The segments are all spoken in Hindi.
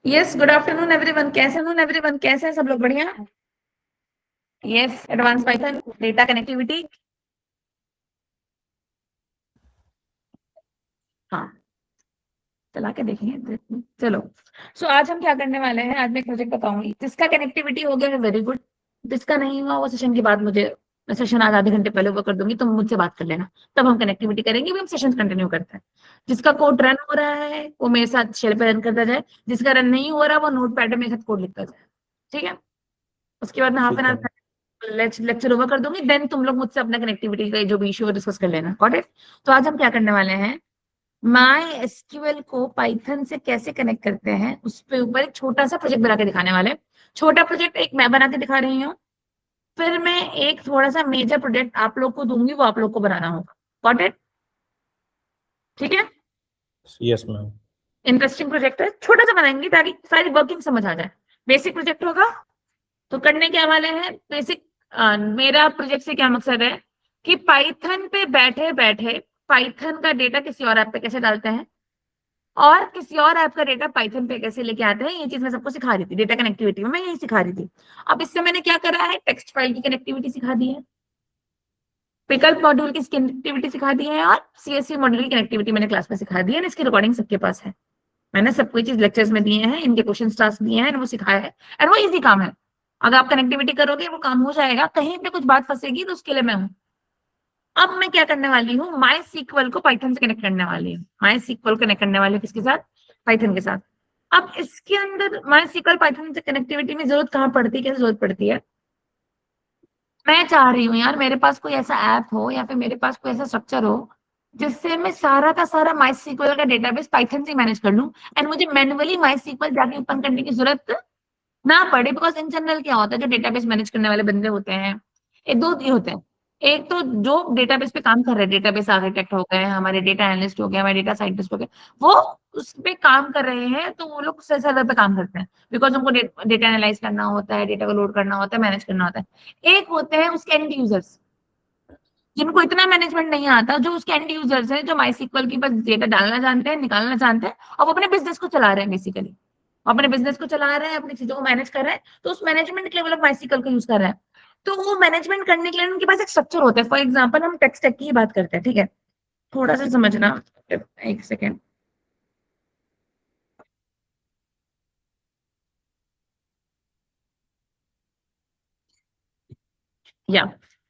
Yes, good afternoon everyone. कैसे हैं सब लोग? बढ़िया। Yes, advance Python data connectivity. हाँ, चला के देखेंगे। चलो, सो आज हम क्या करने वाले हैं, आज मैं एक प्रोजेक्ट बताऊंगी। जिसका कनेक्टिविटी हो गया है वेरी गुड, जिसका नहीं हुआ वो सेशन के बाद मुझे, सेशन आज आधे घंटे पहले वो कर दूंगी, तुम मुझसे बात कर लेना, तब हम कनेक्टिविटी करेंगे। भी हम सेशन कंटिन्यू करते हैं। जिसका कोड रन हो रहा है वो मेरे साथ शेयर पे रन करता जाए, जिसका रन नहीं हो रहा वो नोट पैड में मेरे साथ कोड लिखता जाए। ठीक है? उसके बाद मैं हाफ एन ठीक है। आवर लेक्चर ओवर कर दूंगी, देन तुम लोग मुझसे अपना कनेक्टिविटी का जो भी इशू है डिस्कस कर लेना। Got it? तो आज हम क्या करने वाले हैं, माई एसक्यूएल को पाइथन से कैसे कनेक्ट करते हैं उस पे ऊपर एक छोटा सा प्रोजेक्ट बना के दिखाने वाले हैं। छोटा प्रोजेक्ट एक मैं बना के दिखा रही हूँ, फिर मैं एक थोड़ा सा मेजर प्रोजेक्ट आप लोग को दूंगी, वो आप लोग को बनाना होगा। Got it? ठीक है? Yes ma'am. इंटरेस्टिंग प्रोजेक्ट है, छोटा सा बनाएंगे ताकि सारी वर्किंग समझ आ जाए। बेसिक प्रोजेक्ट होगा। तो करने क्या वाले हैं बेसिक, मेरा प्रोजेक्ट से क्या मकसद है कि पाइथन पे बैठे बैठे पाइथन का डेटा किसी और ऐप पे कैसे डालते हैं, और किसी और ऐप का डेटा पाइथन पे कैसे लेके आते हैं। ये चीज मैं सबको सिखा रही थी, डेटा कनेक्टिविटी में मैं यही सिखा रही थी। अब इससे मैंने क्या करा है, टेक्स्ट फाइल की कनेक्टिविटी सिखा दी है, विकल्प मॉड्यूल की कनेक्टिविटी सिखा दी है, और सीएसवी मॉड्यूल की कनेक्टिविटी मैंने क्लास में सिखा दी है। इसकी रिकॉर्डिंग सबके पास है। मैंने सब कोई चीज लेक्चर्स में दिए हैं, इनके क्वेश्चन टास्क दिए हैं, वो सिखाया है। और वो इजी काम है। अगर आप कनेक्टिविटी करोगे वो काम हो जाएगा। कहीं पे कुछ बात फंसेगी तो उसके लिए मैं हूँ। अब मैं क्या करने वाली हूँ, माई सीक्वल को पाइथन से कनेक्ट करने वाली हूँ। माई सीक्वल कनेक्ट करने वाली हूँ किसके साथ? पाइथन के साथ। अब इसके अंदर माई सीक्वल पाइथन से कनेक्टिविटी में जरूरत कहाँ पड़ती है, कैसे जरूरत पड़ती है? मैं चाह रही हूँ यार मेरे पास कोई ऐसा ऐप हो या फिर मेरे पास कोई ऐसा स्ट्रक्चर हो जिससे मैं सारा का सारा माई सीक्वल का डेटाबेस पाइथन से मैनेज कर लूँ, एंड मुझे मैनुअली माई सीक्वल जाके ओपन करने की जरूरत ना पड़े। बिकॉज इन जनरल क्या होता है, जो डेटाबेस मैनेज करने वाले बंदे होते हैं, ये दो ही होते हैं। एक तो जो डेटाबेस पे काम कर रहे हैं, डेटाबेस आर्किटेक्ट हो गए, हमारे डेटा एनालिस्ट हो गए, हमारे डेटा साइंटिस्ट हो गए, वो उस पे काम कर रहे हैं तो वो लोग सर्वर पे काम करते हैं। बिकॉज उनको डेटा एनालाइज करना होता है, डेटा को लोड करना होता है, मैनेज करना होता है। एक होते हैं उसके एंड यूजर्स, जिनको इतना मैनेजमेंट नहीं आता, जो उसके एंड यूजर्स हैं, जो माई सीक्वल की बस डेटा डालना जानते हैं, निकालना जानते हैं, और वो अपने बिजनेस को चला रहे हैं बेसिकली। अपने बिजनेस को चला रहे हैं, अपनी चीजों को मैनेज कर रहे हैं, तो उस मैनेजमेंट के लिए वो लोग माइसिकल को यूज कर रहे हैं। तो वो मैनेजमेंट करने के लिए उनके पास एक स्ट्रक्चर होता है। फॉर एग्जाम्पल हम टेक्स्ट टेक की ही बात करते हैं, ठीक है? थोड़ा सा समझना, एक सेकेंड। या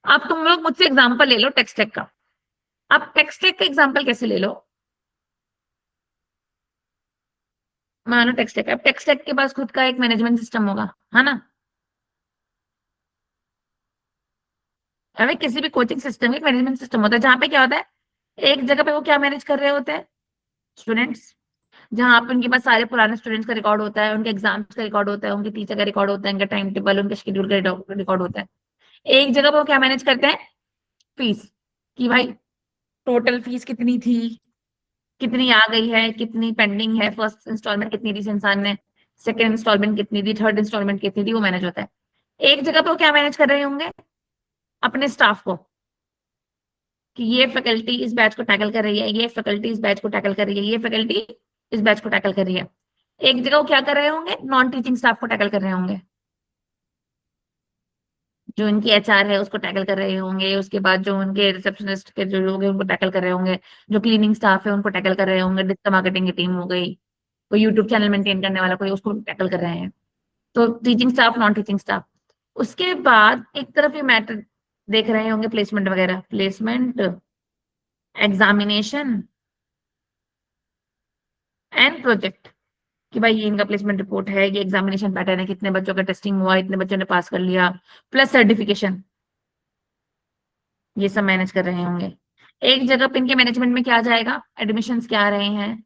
आप तुम लोग मुझसे एग्जाम्पल ले लो टेक्स्ट टेक का। आप टेक्स्ट टेक का एग्जाम्पल कैसे ले लो? मानो टेक्स्ट टेक, अब टेक्स्ट टेक के पास खुद का एक मैनेजमेंट सिस्टम होगा, है ना? हमें किसी भी कोचिंग सिस्टम का मैनेजमेंट सिस्टम होता है, जहां पे क्या होता है, एक जगह पे वो क्या मैनेज कर रहे होते हैं, स्टूडेंट्स। जहाँ पे उनके पास सारे पुराने स्टूडेंट्स का रिकॉर्ड होता है, उनके एग्जाम्स का रिकॉर्ड होता है, उनके टीचर का रिकॉर्ड होता है, उनका टाइम टेबल, उनके शेड्यूल का रिकॉर्ड होता है। एक जगह पे वो क्या मैनेज करते हैं, फीस। कि भाई टोटल फीस कितनी थी, कितनी आ गई है, कितनी पेंडिंग है, फर्स्ट इंस्टॉलमेंट कितनी दी इस इंसान ने, सेकंड इंस्टॉलमेंट कितनी दी, थर्ड इंस्टॉलमेंट कितनी दी, वो मैनेज होता है। एक जगह पे वो क्या मैनेज कर रहे होंगे, अपने स्टाफ को, कि ये फैकल्टी इस बैच को टैकल कर रही है, ये फैकल्टी इस बैच को टैकल कर रही है, ये फैकल्टी इस बैच को टैकल कर रही है। एक जगह वो क्या कर रहे होंगे, नॉन टीचिंग स्टाफ को टैकल कर रहे होंगे, जो उनकी एचआर है उसको टैकल कर रहे होंगे, उसके बाद जो उनके रिसेप्शनिस्ट के जो लोग हैं उनको टैकल कर रहे होंगे, जो क्लीनिंग स्टाफ है उनको टैकल कर रहे होंगे, डिजिटल मार्केटिंग की टीम हो गई, कोई यूट्यूब चैनल मेंटेन करने वाला कोई, उसको टैकल कर रहे हैं। तो teaching staff, non teaching staff. उसके बाद एक तरफ ये मैटर देख रहे होंगे, प्लेसमेंट वगैरह, प्लेसमेंट, एग्जामिनेशन एंड प्रोजेक्ट। कि भाई ये इनका प्लेसमेंट रिपोर्ट है, ये एग्जामिनेशन पैटर्न है, कितने बच्चों का टेस्टिंग हुआ, इतने बच्चों ने पास कर लिया, प्लस सर्टिफिकेशन, ये सब मैनेज कर रहे होंगे। एक जगह पे इनके मैनेजमेंट में क्या आ जाएगा, एडमिशन्स क्या आ रहे हैं,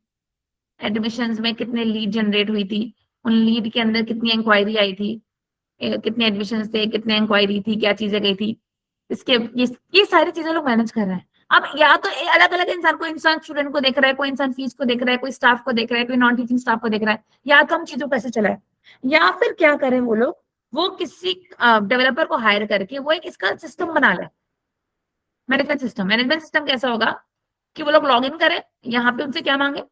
एडमिशन्स में कितने लीड जनरेट हुई थी, उन लीड के अंदर कितनी इंक्वायरी आई थी, कितने एडमिशन्स थे, कितने इंक्वायरी थी, क्या चीजें गई थी। इसके ये सारी चीजें लोग मैनेज कर रहे हैं। अब या तो अलग अलग इंसान, कोई इंसान स्टूडेंट को देख रहा है, कोई इंसान फीस को देख रहा है, कोई स्टाफ को देख रहा है, कोई नॉन टीचिंग स्टाफ को देख रहा है, या तो हम चीजों को कैसे चलाए, या फिर क्या करें वो लोग, वो किसी डेवलपर को हायर करके वो एक इसका सिस्टम बना ले। मैनेजमेंट सिस्टम कैसा होगा कि वो लोग लॉग इन करें, यहाँ पे उनसे क्या मांगे,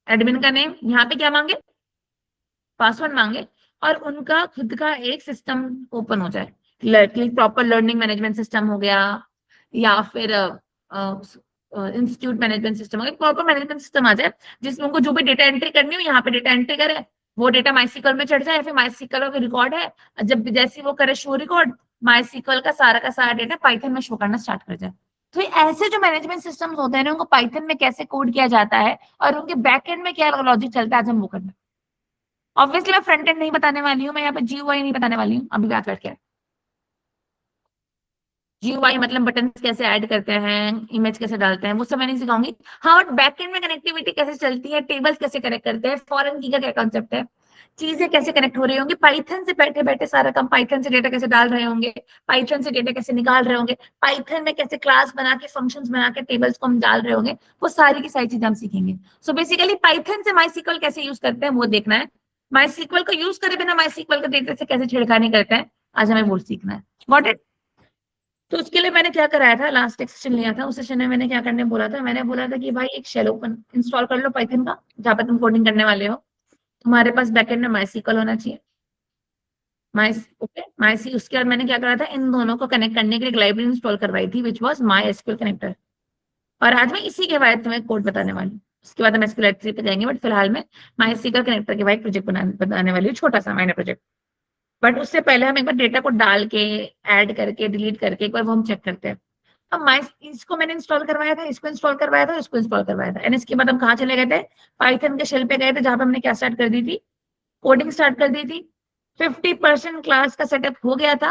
एडमिन का नेम, यहाँ पे क्या मांगे, पासवर्ड मांगे और उनका खुद का एक सिस्टम ओपन हो जाए, प्रॉपर लर्निंग मैनेजमेंट सिस्टम हो गया या फिर इंस्टीट्यूट मैनेजमेंट सिस्टम हो गया, प्रॉपर मैनेजमेंट सिस्टम आ जाए जिसमें उनको जो भी डेटा एंट्री करनी हो यहाँ पे डेटा एंट्री करे, वो डेटा माइसिकल में चढ़ जाए, फिर माइसिकल का रिकॉर्ड है, जब जैसे वो करे शो रिकॉर्ड, माइसिकल का सारा डेटा पाइथन में शो करना स्टार्ट कर जाए। तो ऐसे जो मैनेजमेंट सिस्टम्स होते हैं ना, उनको पाइथन में कैसे कोड किया जाता है और उनके बैक एंड में क्या लॉजिक चलता है, आज हम वो करना। ऑब्वियसली मैं फ्रंट एंड नहीं बताने वाली हूँ, मैं यहाँ पे जीयूआई नहीं बताने वाली हूँ अभी बात करके। जीयूआई मतलब बटन कैसे ऐड करते हैं, इमेज कैसे डालते हैं, वो सब मैं नहीं सिखाऊंगी। हाँ, बट बैकएंड में कनेक्टिविटी कैसे चलती है, टेबल्स कैसे कनेक्ट करते हैं, फॉरेन की का क्या कॉन्सेप्ट है, चीजें कैसे कनेक्ट हो रही होंगी, पाइथन से बैठे बैठे सारा काम, पाइथन से डेटा कैसे डाल रहे होंगे, पाइथन से डेटा कैसे निकाल रहे होंगे, पाइथन में कैसे क्लास बना के फंक्शंस बना के टेबल्स को हम डाल रहे होंगे, वो सारी की सारी चीजें हम सीखेंगे। सो बेसिकली पाइथन से माइसिक्वल कैसे यूज करते हैं वो देखना है, माइसिक्वल को यूज करे बिना माइसिक्वल के डेटा से कैसे छेड़खानी करते हैं, आज हमें वो सीखना है। Got it? तो उसके लिए मैंने क्या कराया था, लास्ट एक सेशन लिया था, उस सेशन में मैंने क्या करने बोला था, मैंने बोला था कि भाई एक शेल ओपन इंस्टॉल कर लो पाइथन का, जहां पर तुम कोडिंग करने वाले हो, तुम्हारे पास बैकएंड में माइसिकल होना चाहिए, ओके माइसी। उसके बाद मैंने क्या करा था, इन दोनों को कनेक्ट करने के लिए एक लाइब्रेरी इंस्टॉल करवाई थी which was my SQL connector. और आज मैं इसी के बारे में तुम्हें कोड बताने वाली हूँ, उसके बाद हम एसक्यूएल थ्री पे जाएंगे, बट फिलहाल मैं माई एसक्यूएल कनेक्टर के बाद प्रोजेक्ट बनाने वाली हूँ, छोटा सा माइनर प्रोजेक्ट। बट उससे पहले हम एक बार डेटा को डाल के, ऐड करके, डिलीट करके एक बार वो हम चेक करते हैं। अब माई इसको मैंने इंस्टॉल करवाया था, इसको इंस्टॉल करवाया था, इसको इंस्टॉल करवाया था, एंड इसके बाद हम कहाँ चले गए थे, पाइथन के शेल पे गए थे, जहां पे हमने क्या स्टार्ट कर दी थी, कोडिंग स्टार्ट कर दी थी। 50% क्लास का सेटअप हो गया था,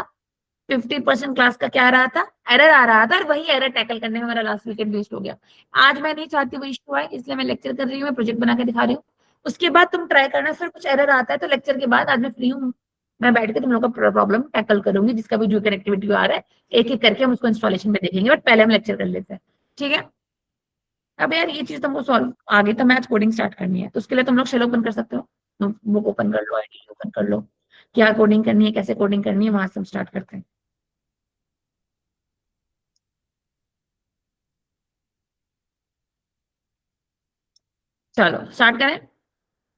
50% क्लास का क्या आ रहा था, एरर आ रहा था, और वही एरर टैकल करने में हमारा लास्ट वीकेंड वेस्ट हो गया। आज मैं नहीं चाहती वो इश्यू आए, इसलिए मैं लेक्चर कर रही हूँ, मैं प्रोजेक्ट बना के दिखा रही हूँ। उसके बाद तुम ट्राई करना, फिर कुछ एरर आता है तो लेक्चर के बाद, आज मैं फ्री हूँ, मैं बैठ के तुम लोग का प्रॉब्लम टैकल करूंगी, जिसका भी जो कनेक्टिविटी आ रहा है एक एक करके हम उसको इंस्टॉलेशन में देखेंगे, बट पहले हम लेक्चर कर लेते हैं, ठीक है। अब यार ये चीज तुमको सॉल्व आगे तो मैथ कोडिंग स्टार्ट करनी है, तो उसके लिए तुम लोग शेल ओपन कर सकते हो, बुक ओपन कर लो, आईडी ओपन कर लो, क्या कोडिंग करनी है, कैसे कोडिंग करनी है, वहां से हम स्टार्ट करते हैं। चलो स्टार्ट करें।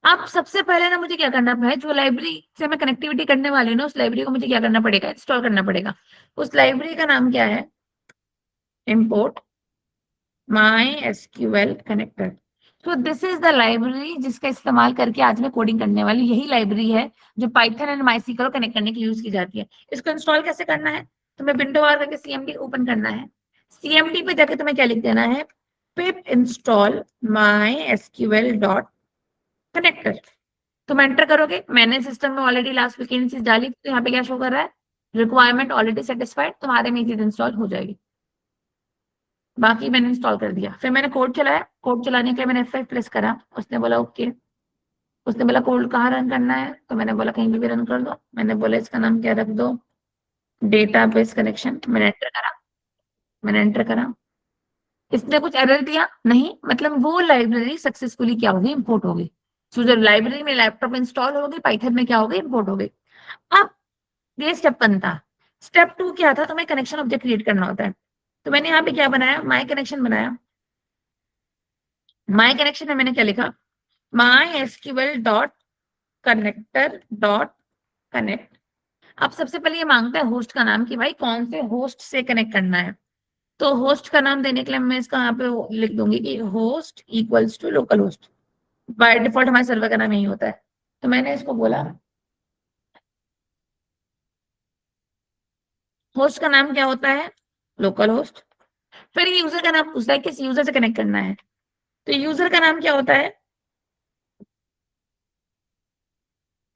अब सबसे पहले ना मुझे क्या करना है, जो लाइब्रेरी से मैं कनेक्टिविटी करने वाली हूँ ना, उस लाइब्रेरी को मुझे क्या करना पड़ेगा, इंस्टॉल करना पड़ेगा। उस लाइब्रेरी का नाम क्या है, इंपोर्ट माई एसक्यूएल कनेक्टर। तो दिस इज द लाइब्रेरी जिसका इस्तेमाल करके आज मैं कोडिंग करने वाली, यही लाइब्रेरी है जो पाइथन एंड माइसिकल को कनेक्ट करने के लिए यूज की जाती है। इसको इंस्टॉल कैसे करना है, तुम्हें विंडो बार करके सीएमडी ओपन करना है, सीएमडी पे जाके तुम्हें क्या लिख देना है, पिप install my SQL dot connector. तुम एंटर करोगे, मैंने सिस्टम में ऑलरेडी लास्ट वीकेंड चीज डाली, तो यहाँ पे क्या शो कर रहा है, रिक्वायरमेंट ऑलरेडी सेटिस्फाइड, तुम्हारे में चीज इंस्टॉल हो जाएगी। बाकी मैंने इंस्टॉल कर दिया, फिर मैंने कोड चलाया, कोड चलाने के लिए मैंने F5 प्रेस करा, उसने बोला ओके, उसने बोला कोड कहाँ रन करना है, तो मैंने बोला कहीं भी रन कर दो, मैंने बोला इसका नाम क्या रख दो, डेटाबेस कनेक्शन, मैंने एंटर करा, मैंने एंटर करा। इसने कुछ एरर दिया नहीं, मतलब वो लाइब्रेरी सक्सेसफुली क्या होगी, इंपोर्ट होगी। सो जब लाइब्रेरी में लैपटॉप इंस्टॉल होगी, पाइथन में क्या होगी, इंपोर्ट होगी। अब ये स्टेप 1 था। स्टेप 2 क्या था, तुम्हें कनेक्शन ऑब्जेक्ट क्रिएट करना होता है। तो मैंने यहाँ पे क्या बनाया, माई कनेक्शन बनाया। माई कनेक्शन में मैंने क्या लिखा, my SQL dot connector dot connect. अब सबसे पहले ये मांगता है होस्ट का नाम, कि भाई कौन से होस्ट से कनेक्ट करना है। तो होस्ट का नाम देने के लिए मैं इसका यहाँ पे लिख दूंगी कि host equals to localhost. By default हमारे सर्वर का नाम यही होता है, तो मैंने इसको बोला होस्ट का नाम क्या होता है, लोकल होस्ट। फिर यूजर का नाम पूछता है किस यूजर से कनेक्ट करना है, तो यूजर का नाम क्या होता है,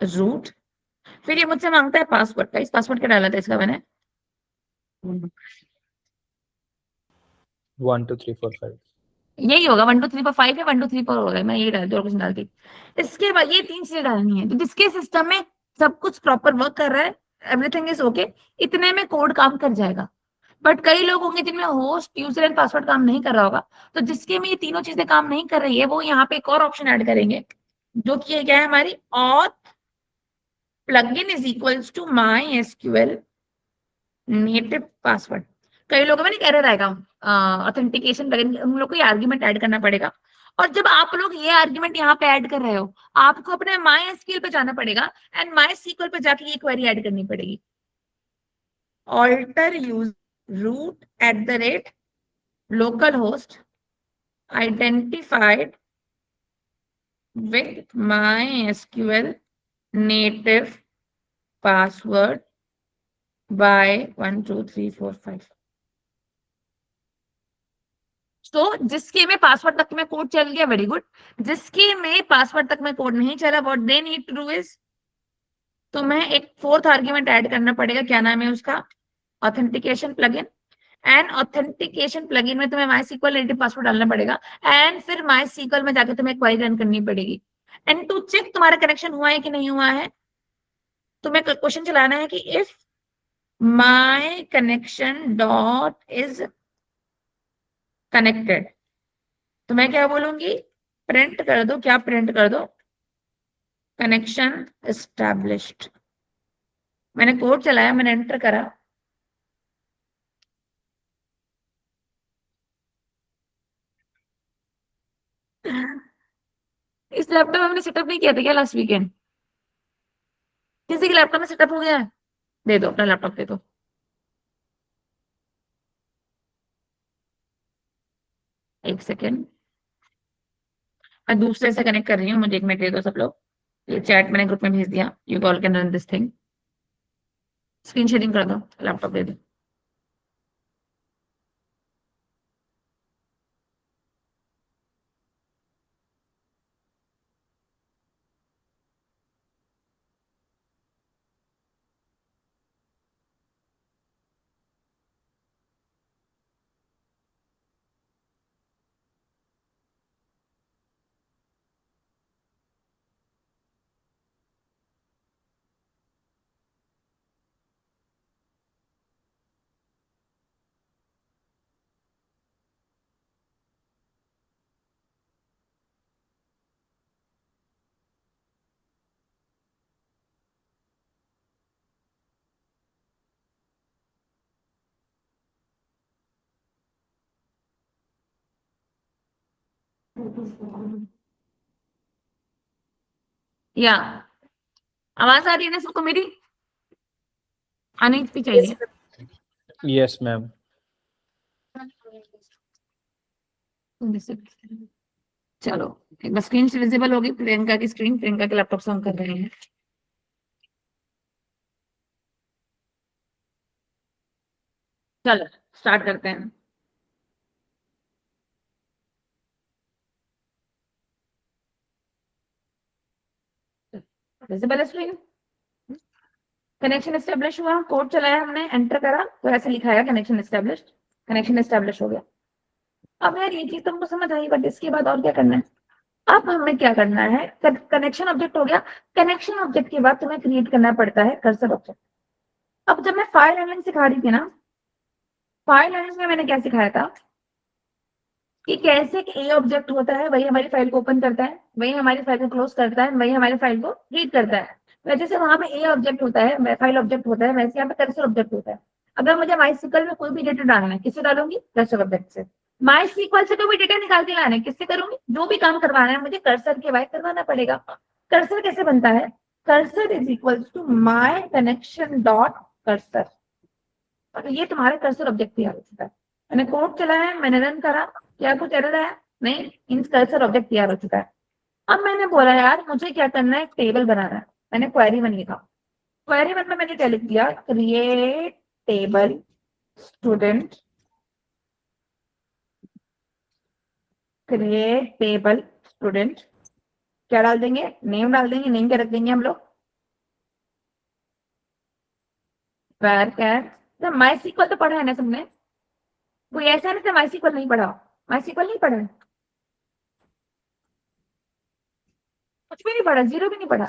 रूट। फिर ये मुझसे मांगता है पासवर्ड का, इस पासवर्ड क्या डाला था इसका मैंने, 1 2 3 4 5 यही होगा 1 2 3 4 5 है, 1 2 3 4 होगा, मैं ये डालती और कुछ डालती। इसके बाद ये 3 चीजें डालनी है, तो जिसके सिस्टम में सब कुछ प्रॉपर वर्क कर रहा है, एवरीथिंग इज ओके, इतने में कोड काम कर जाएगा। बट कई लोग होंगे जिनमें होस्ट यूजर एंड पासवर्ड काम नहीं कर रहा होगा, तो जिसके में ये तीनों चीजें काम नहीं कर रही है, वो यहाँ पे एक और ऑप्शन ऐड करेंगे, जो कि क्या है हमारी auth plugin is equals to MySQL native password. कई लोगों में नहीं एरर आएगा, ऑथेंटिकेशन प्लगइन, उन लोग को ये आर्ग्यूमेंट ऐड करना पड़ेगा। और जब आप लोग ये आर्ग्यूमेंट यहाँ पे ऐड कर रहे हो, आपको अपने माई एसक्यूएल पे जाना पड़ेगा एंड माई सीक्वल पे जाके ये क्वेरी ऐड करनी पड़ेगी। Alter use root at the rate localhost identified with MySQL native password by 1 2 3 4 5। तो जिसके में पासवर्ड तक में कोड चल गया, वेरी गुड। जिसके में पासवर्ड तक में कोड नहीं चला, what they need to do is, तो मैं एक फोर्थ आर्ग्यूमेंट ऐड करना पड़ेगा। क्या नाम है उसका? Authentication plugin. And authentication plugin में तुम्हें MySQL नेटिव पासवर्ड डालना पड़ेगा एंड फिर MySQL में जाकर तुम्हें क्वेरी रन करनी पड़ेगी एंड टू चेक तुम्हारा कनेक्शन हुआ है कि नहीं हुआ है, तुम्हें क्वेश्चन चलाना है कि if my connection dot is connected, तो मैं क्या बोलूंगी? प्रिंट कर दो। क्या प्रिंट कर दो? Connection established. मैंने कोड चलाया, मैंने एंटर करा, इस लैपटॉप में हमने सेटअप नहीं किया था क्या लास्ट वीकेंड? किसी के लैपटॉप में सेटअप हो गया है? दे दो अपना लैपटॉप, दे दो। एक सेकेंड, मैं दूसरे से कनेक्ट कर रही हूँ, मुझे एक मिनट दे दो सब लोग। ये चैट मैंने ग्रुप में भेज दिया, you all can run this thing. Screen sharing कर दो, लैपटॉप दे दो। या आवाज आ रही है ना सबको मेरी? आनी भी चाहिए। Yes ma'am. चलो एक बार स्क्रीन से विजिबल होगी प्रियंका की स्क्रीन, प्रियंका के लैपटॉप से हम कर रहे हैं। चलो स्टार्ट करते हैं। विजिबल है स्क्रीन? कनेक्शन एस्टेब्लिश हुआ, कोड चलाया हमने, एंटर करा तो ऐसे लिखा है कनेक्शन एस्टेब्लिश। कनेक्शन एस्टेब्लिश हो गया। अब यार ये चीज तुमको समझ आई, बट इसके बाद और क्या करना है? अब हमें क्या करना है? कनेक्शन ऑब्जेक्ट हो गया। कनेक्शन ऑब्जेक्ट के बाद तुम्हें क्रिएट करना पड़ता है कर्सर ऑब्जेक्ट। अब जब मैं फाइल हैंडलिंग सिखा रही थी ना, फाइल हैंडलिंग में मैंने क्या सिखाया था कि कैसे ए ऑब्जेक्ट होता है, वही हमारी फाइल को ओपन करता है, वही हमारी फाइल को क्लोज करता है, वही हमारी फाइल को रीड करता है। वैसे से वहां पे ए ऑब्जेक्ट होता है, फाइल ऑब्जेक्ट होता है, वैसे यहाँ पे कर्सर ऑब्जेक्ट होता है। अगर मुझे MySQL में कोई भी डेटा डालना है, किससे डालूंगी? कर्सर ऑब्जेक्ट से। MySQL से कोई भी डेटा निकाल के लाना है, किससे करूंगी? जो भी काम करवाना है मुझे कर्सर के बाद करवाना पड़ेगा। कर्सर कैसे बनता है? Cursor is equal to my connection dot cursor. तो ये तुम्हारे कर्सर ऑब्जेक्ट तैयार हो चुका है। मैंने कोड चलाया, मैंने रन करा, क्या कुछ एरर आया? नहीं, इन कर्सर ऑब्जेक्ट तैयार हो चुका है। अब मैंने बोला यार मुझे क्या करना है, एक टेबल बनाना है। मैंने क्वेरी वन लिखा। क्वेरी वन में मैंने क्या लिख दिया? Create table student, create table student. क्या डाल देंगे? नेम डाल देंगे। नेम क्या रख देंगे हम लोग? तो MySQL तो पढ़ा है ना तुमने? कोई ऐसा नहीं था MySQL नहीं पढ़ा? MySQL नहीं पढ़ा? कुछ भी नहीं पढ़ा? जीरो भी नहीं पढ़ा?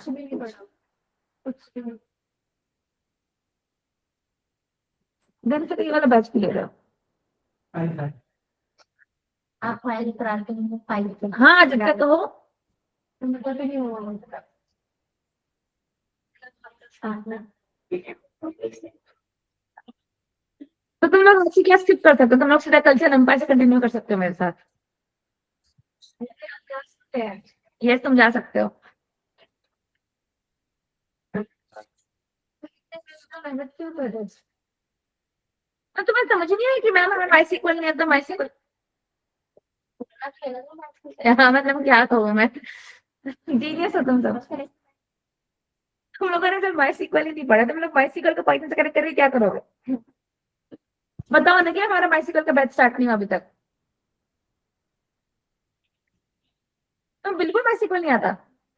दिन से ये वाला बैच भी ले रहे हो? आप फाइल कराते हैं? फाइल हाँ जब तक हो तो तुम लोग अच्छी क्या स्किप कर सकते हो, तुम लोग सीधा कल से नंबर से कंटिन्यू कर सकते हो मेरे साथ। यस तुम जा सकते हो। तो तुम्हें समझ नहीं आई कि मैम हमें माइसिकल नहीं आता माइसिकल। हाँ मतलब क्या कहूँ मैं, जीनियस हो तुम सब। तुम लोगों ने जब माइसिकल ही नहीं पढ़ा, तुम लोग माइसिकल को पाइथन से कनेक्ट करके क्या करोगे? बताओ ना, क्या हमारा बाइसिकल का बैच स्टार्ट नहीं हुआ अभी तक? तो बिल्कुल बाइसिकल नहीं आता।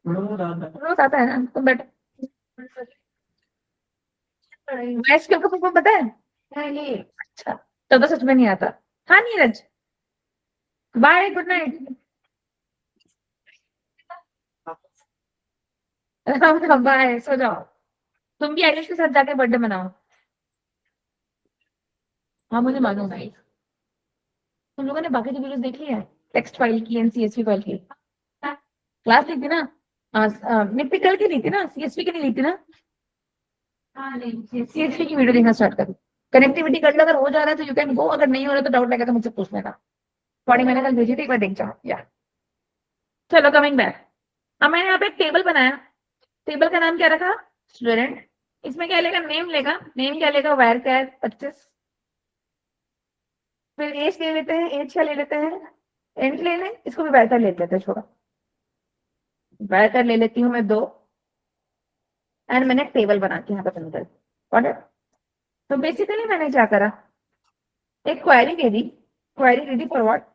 रोज आता है ना, तुम बैठो। बाइसिकल का फुल पता है? नहीं। अच्छा, तो सच में नहीं आता। हाँ Neeraj, bye good night. Bye, सो जाओ। तुम भी आयुष के साथ जाके बर्थडे मनाओ। हाँ मुझे मालूम है। तुम लोगों ने बाकी की वीडियोस देख ली है, टेक्स्ट फाइल की एंड सीएसवी फाइल की? क्लास ली थी ना? निपिकल की ली थी ना, सीएसवी की नहीं ली थी ना? हाँ नहीं, सीएसवी की वीडियो देखना स्टार्ट करो। कनेक्टिविटी कर लो, अगर हो जा रहा है तो यू कैन गो, अगर नहीं हो रहा तो डाउट लगा तो मुझसे पूछ लेना। बॉडी मैंने कल भेजी थी, एक बार देख जाओ या। चलो कमिंग बैक। अब मैंने यहाँ पे एक टेबल बनाया। टेबल का नाम क्या रखा? स्टूडेंट। इसमें क्या लेगा? नेम लेगा। नेम क्या लेगा? वायर कैर 25। फिर एज ले लेते हैं, एज क्या ले लेते हैं? एंट ले लें, इसको भी वायर कैर ले लेते हैं, छोड़ो। वायर कैर ले लेती हूँ मैं 2। एंड मैंने एक टेबल बना के यहाँ पे बंद कर दी। तो बेसिकली मैंने क्या करा, एक query they the. Query they the for what?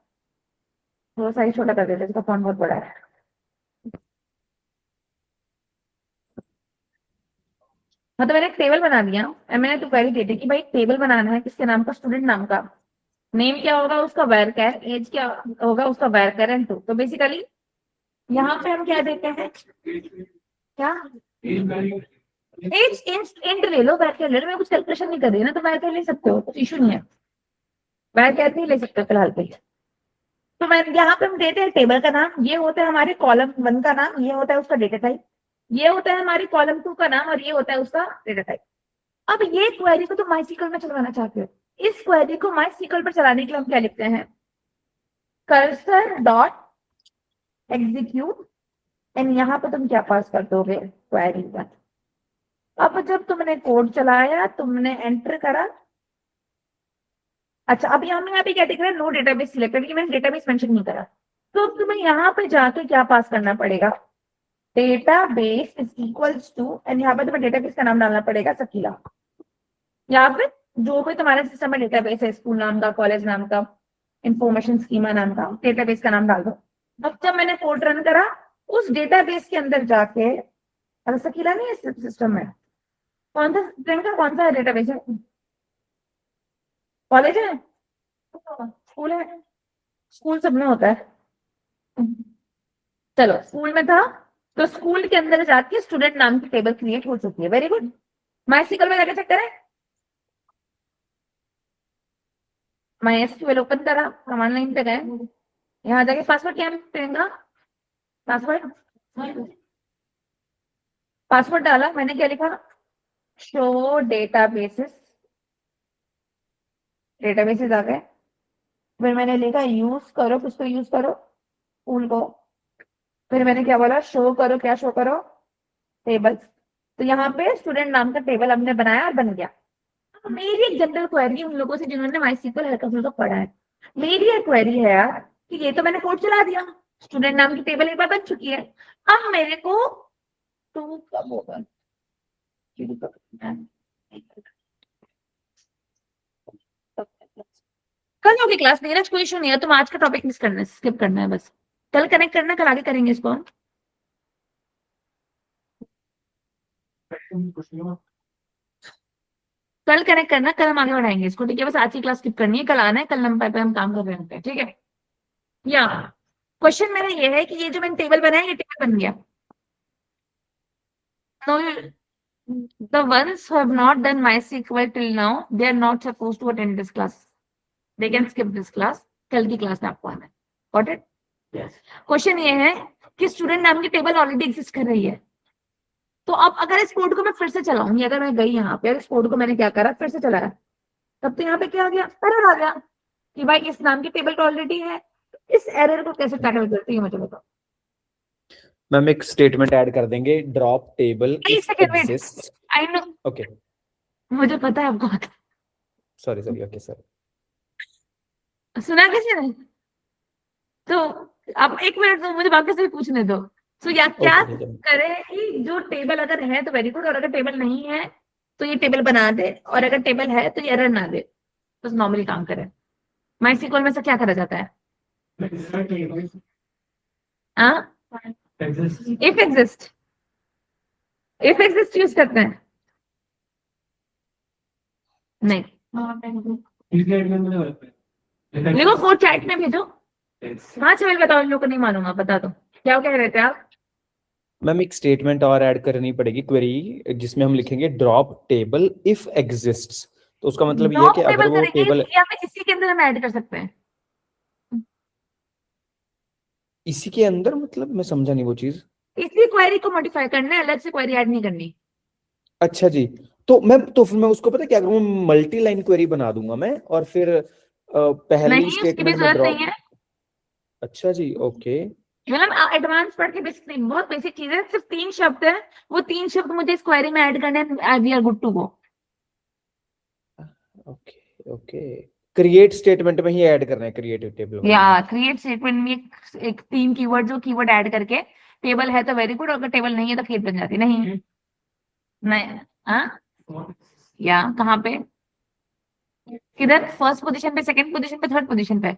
वो साइज छोटा कर देते, इसका फॉन्ट बहुत बड़ा है। हाँ तो मैंने एक टेबल बना दिया। और मैंने तो क्वेरी दे दी कि भाई टेबल बनाना है किसके नाम का? स्टूडेंट नाम का। नेम क्या होगा उसका? वायर कैर। एज क्या होगा उसका? Wire care and 2। तो बेसिकली यहाँ पे हम क्या देते हैं? क्या? एज इंट ले लो, वायर कैर ले लो। मैं कुछ कैलकुलेशन नहीं कर रही ना, तो वायर कैर ले सकते हो, कुछ इशू नहीं है। वायर कैर नहीं ले सकते फिलहाल पे। तो मैं यहाँ पे हम देते हैं टेबल का नाम, ये होता है हमारे कॉलम 1 का नाम, ये होता है उसका डेटा टाइप, ये होता है हमारी कॉलम 2 का नाम, और ये होता है उसका डेटा टाइप। अब ये क्वेरी को तो माइसिकल में चलवाना चाहते हो। इस क्वेरी को माइसिकल पर चलाने के लिए हम क्या लिखते हैं? Cursor dot execute. एंड यहाँ पे तुम क्या पास कर दोगे? क्वेरी का। अब जब तुमने कोड चलाया, तुमने एंटर करा। अच्छा, अब यहाँ पे क्या दिख रहा है? नो डेटाबेस सिलेक्टेड, क्योंकि मैंने डेटाबेस मेंशन नहीं करा। तो अब तुम्हें यहाँ पे जाके क्या पास करना पड़ेगा? Database is equals to, and यहाँ पे तुम्हें डेटाबेस का नाम डालना पड़ेगा शकीला। यहाँ पे जो भी तुम्हारे सिस्टम में डेटाबेस है, स्कूल नाम का, कॉलेज नाम का, इंफॉर्मेशन स्कीमा नाम का, डेटाबेस का नाम डाल दो। अब जब मैंने कोड रन करा, उस डेटाबेस के अंदर जाके, अरे शकीला नहीं है सिस्टम में? कौन सा प्रियंका, कौन सा डेटाबेस है? कॉलेज है? स्कूल है? स्कूल सब में होता है। चलो स्कूल में था, तो स्कूल के अंदर जाके स्टूडेंट नाम की टेबल क्रिएट हो चुकी है। Very good. माइसिकल में जाके चेक करें। माई एसक्यूएल ओपन करा, कमांड लाइन पे गए, यहाँ जाके पासवर्ड क्या देंगे? पासवर्ड। पासवर्ड डाला, मैंने क्या लिखा? Show databases. डेटाबेसेस आ गए। फिर मैंने लिखा यूज करो, किसको यूज करो? स्कूल को। फिर मैंने क्या बोला? शो करो, क्या शो करो? टेबल्स। तो यहाँ पे स्टूडेंट नाम का टेबल हमने बनाया और बन गया। मेरी एक जनरल क्वेरी उन लोगों से जिन्होंने माइसिकल हल्का फुल्का पढ़ा है। मेरी एक क्वेरी है यार, कि ये तो मैंने कोड चला दिया, स्टूडेंट नाम की टेबल एक बार बन चुकी है। अब मेरे को टू कब होगा? कल होगी क्लास, नीरज कोई इशू नहीं है। तुम आज का टॉपिक मिस करना है, स्किप करना है बस। कल कनेक्ट करना, कल आगे करेंगे इसको हम। कल कनेक्ट करना, कल हम आगे बढ़ाएंगे इसको, ठीक है? बस आज की क्लास स्किप करनी है, कल आना है, कल नंबर पे हम काम कर रहे हैं, ठीक है? या क्वेश्चन मेरा ये है कि ये जो मैंने टेबल बनाया, ये टेबल बन गया। No, the ones who have not done MySQL till now, they are not supposed to attend this class. They can skip this class. कल की क्लास में आपको आना है। Got it? Yes. क्वेश्चन ये है कि स्टूडेंट नाम की टेबल ऑलरेडी एग्जिस्ट कर रही है। तो अब अगर इस कोड को मैं फिर से चलाऊंगी, अगर मैं गई यहाँ पे, इस कोड को मैंने क्या करा, फिर से चलाया, तब तो यहाँ पे क्या आ गया? एरर आ गया कि भाई इस नाम की टेबल तो ऑलरेडी है। इस एरर को कैसे टैकल करते हैं मुझे बताओ। मैम एक स्टेटमेंट ऐड कर देंगे, ड्रॉप टेबल एक if second wait, exist. I know, okay, मुझे पता है आपको पता सॉरी सॉरी, ओके सर। है। सुना किसी ने? तो अब एक मिनट दो, मुझे बाकी से भी पूछने दो। तो या क्या ओके ठीक है। करे कि जो टेबल अगर है तो वेरी गुड, और अगर टेबल नहीं है तो ये टेबल बना दे, और अगर टेबल है तो ये एरर ना दे, बस नॉर्मली काम करे। माइस्क्ल में से क्या करा जाता है? हाँ, if exist, if exist use करते हैं? नहीं, देखो कोड चैट में भेजो। हाँ चल बताओ, इन लोग को नहीं मालूम, आप बता दो क्या कह रहे थे आप। मैम एक स्टेटमेंट और ऐड करनी पड़ेगी क्वेरी, जिसमें हम लिखेंगे ड्रॉप टेबल इफ एग्जिस्ट्स। तो उसका मतलब ये है ड्रॉप कि अगर टेबल वो करेंगे टेबल या फिर इसी के अंदर हम ऐड कर सकते हैं? इसी के अंदर, मतलब मैं समझा नहीं वो चीज। इसी क्वेरी को मॉडिफाई करना है, अलग से क्वेरी ऐड नहीं करनी। अच्छा जी। तो फिर मैं उसको पता क्या करूँ, मल्टी लाइन क्वेरी बना दूंगा मैं, और फिर पहली नहीं, उसकी भी स्टेटमेंट में जरूरत नहीं ड्रॉप। है। अच्छा जी, ओके। मतलब एडवांस पढ़ के बेसिक नहीं, बहुत बेसिक चीज है, सिर्फ 3 शब्द है, वो 3 शब्द मुझे इस क्वेरी में ऐड करने हैं, we are good to go. Okay okay, create statement में ही ऐड करना है, क्रिएटिव टेबल वाले या में। क्रिएट स्टेटमेंट में एक 3 कीवर्ड, जो कीवर्ड ऐड करके, टेबल है तो वेरी गुड, अगर टेबल नहीं है तो खेत बन जाती। नहीं, नहीं, हाँ, या कहाँ पे, किधर, फर्स्ट पोजीशन पे, सेकंड पोजीशन पे, थर्ड पोजीशन पे?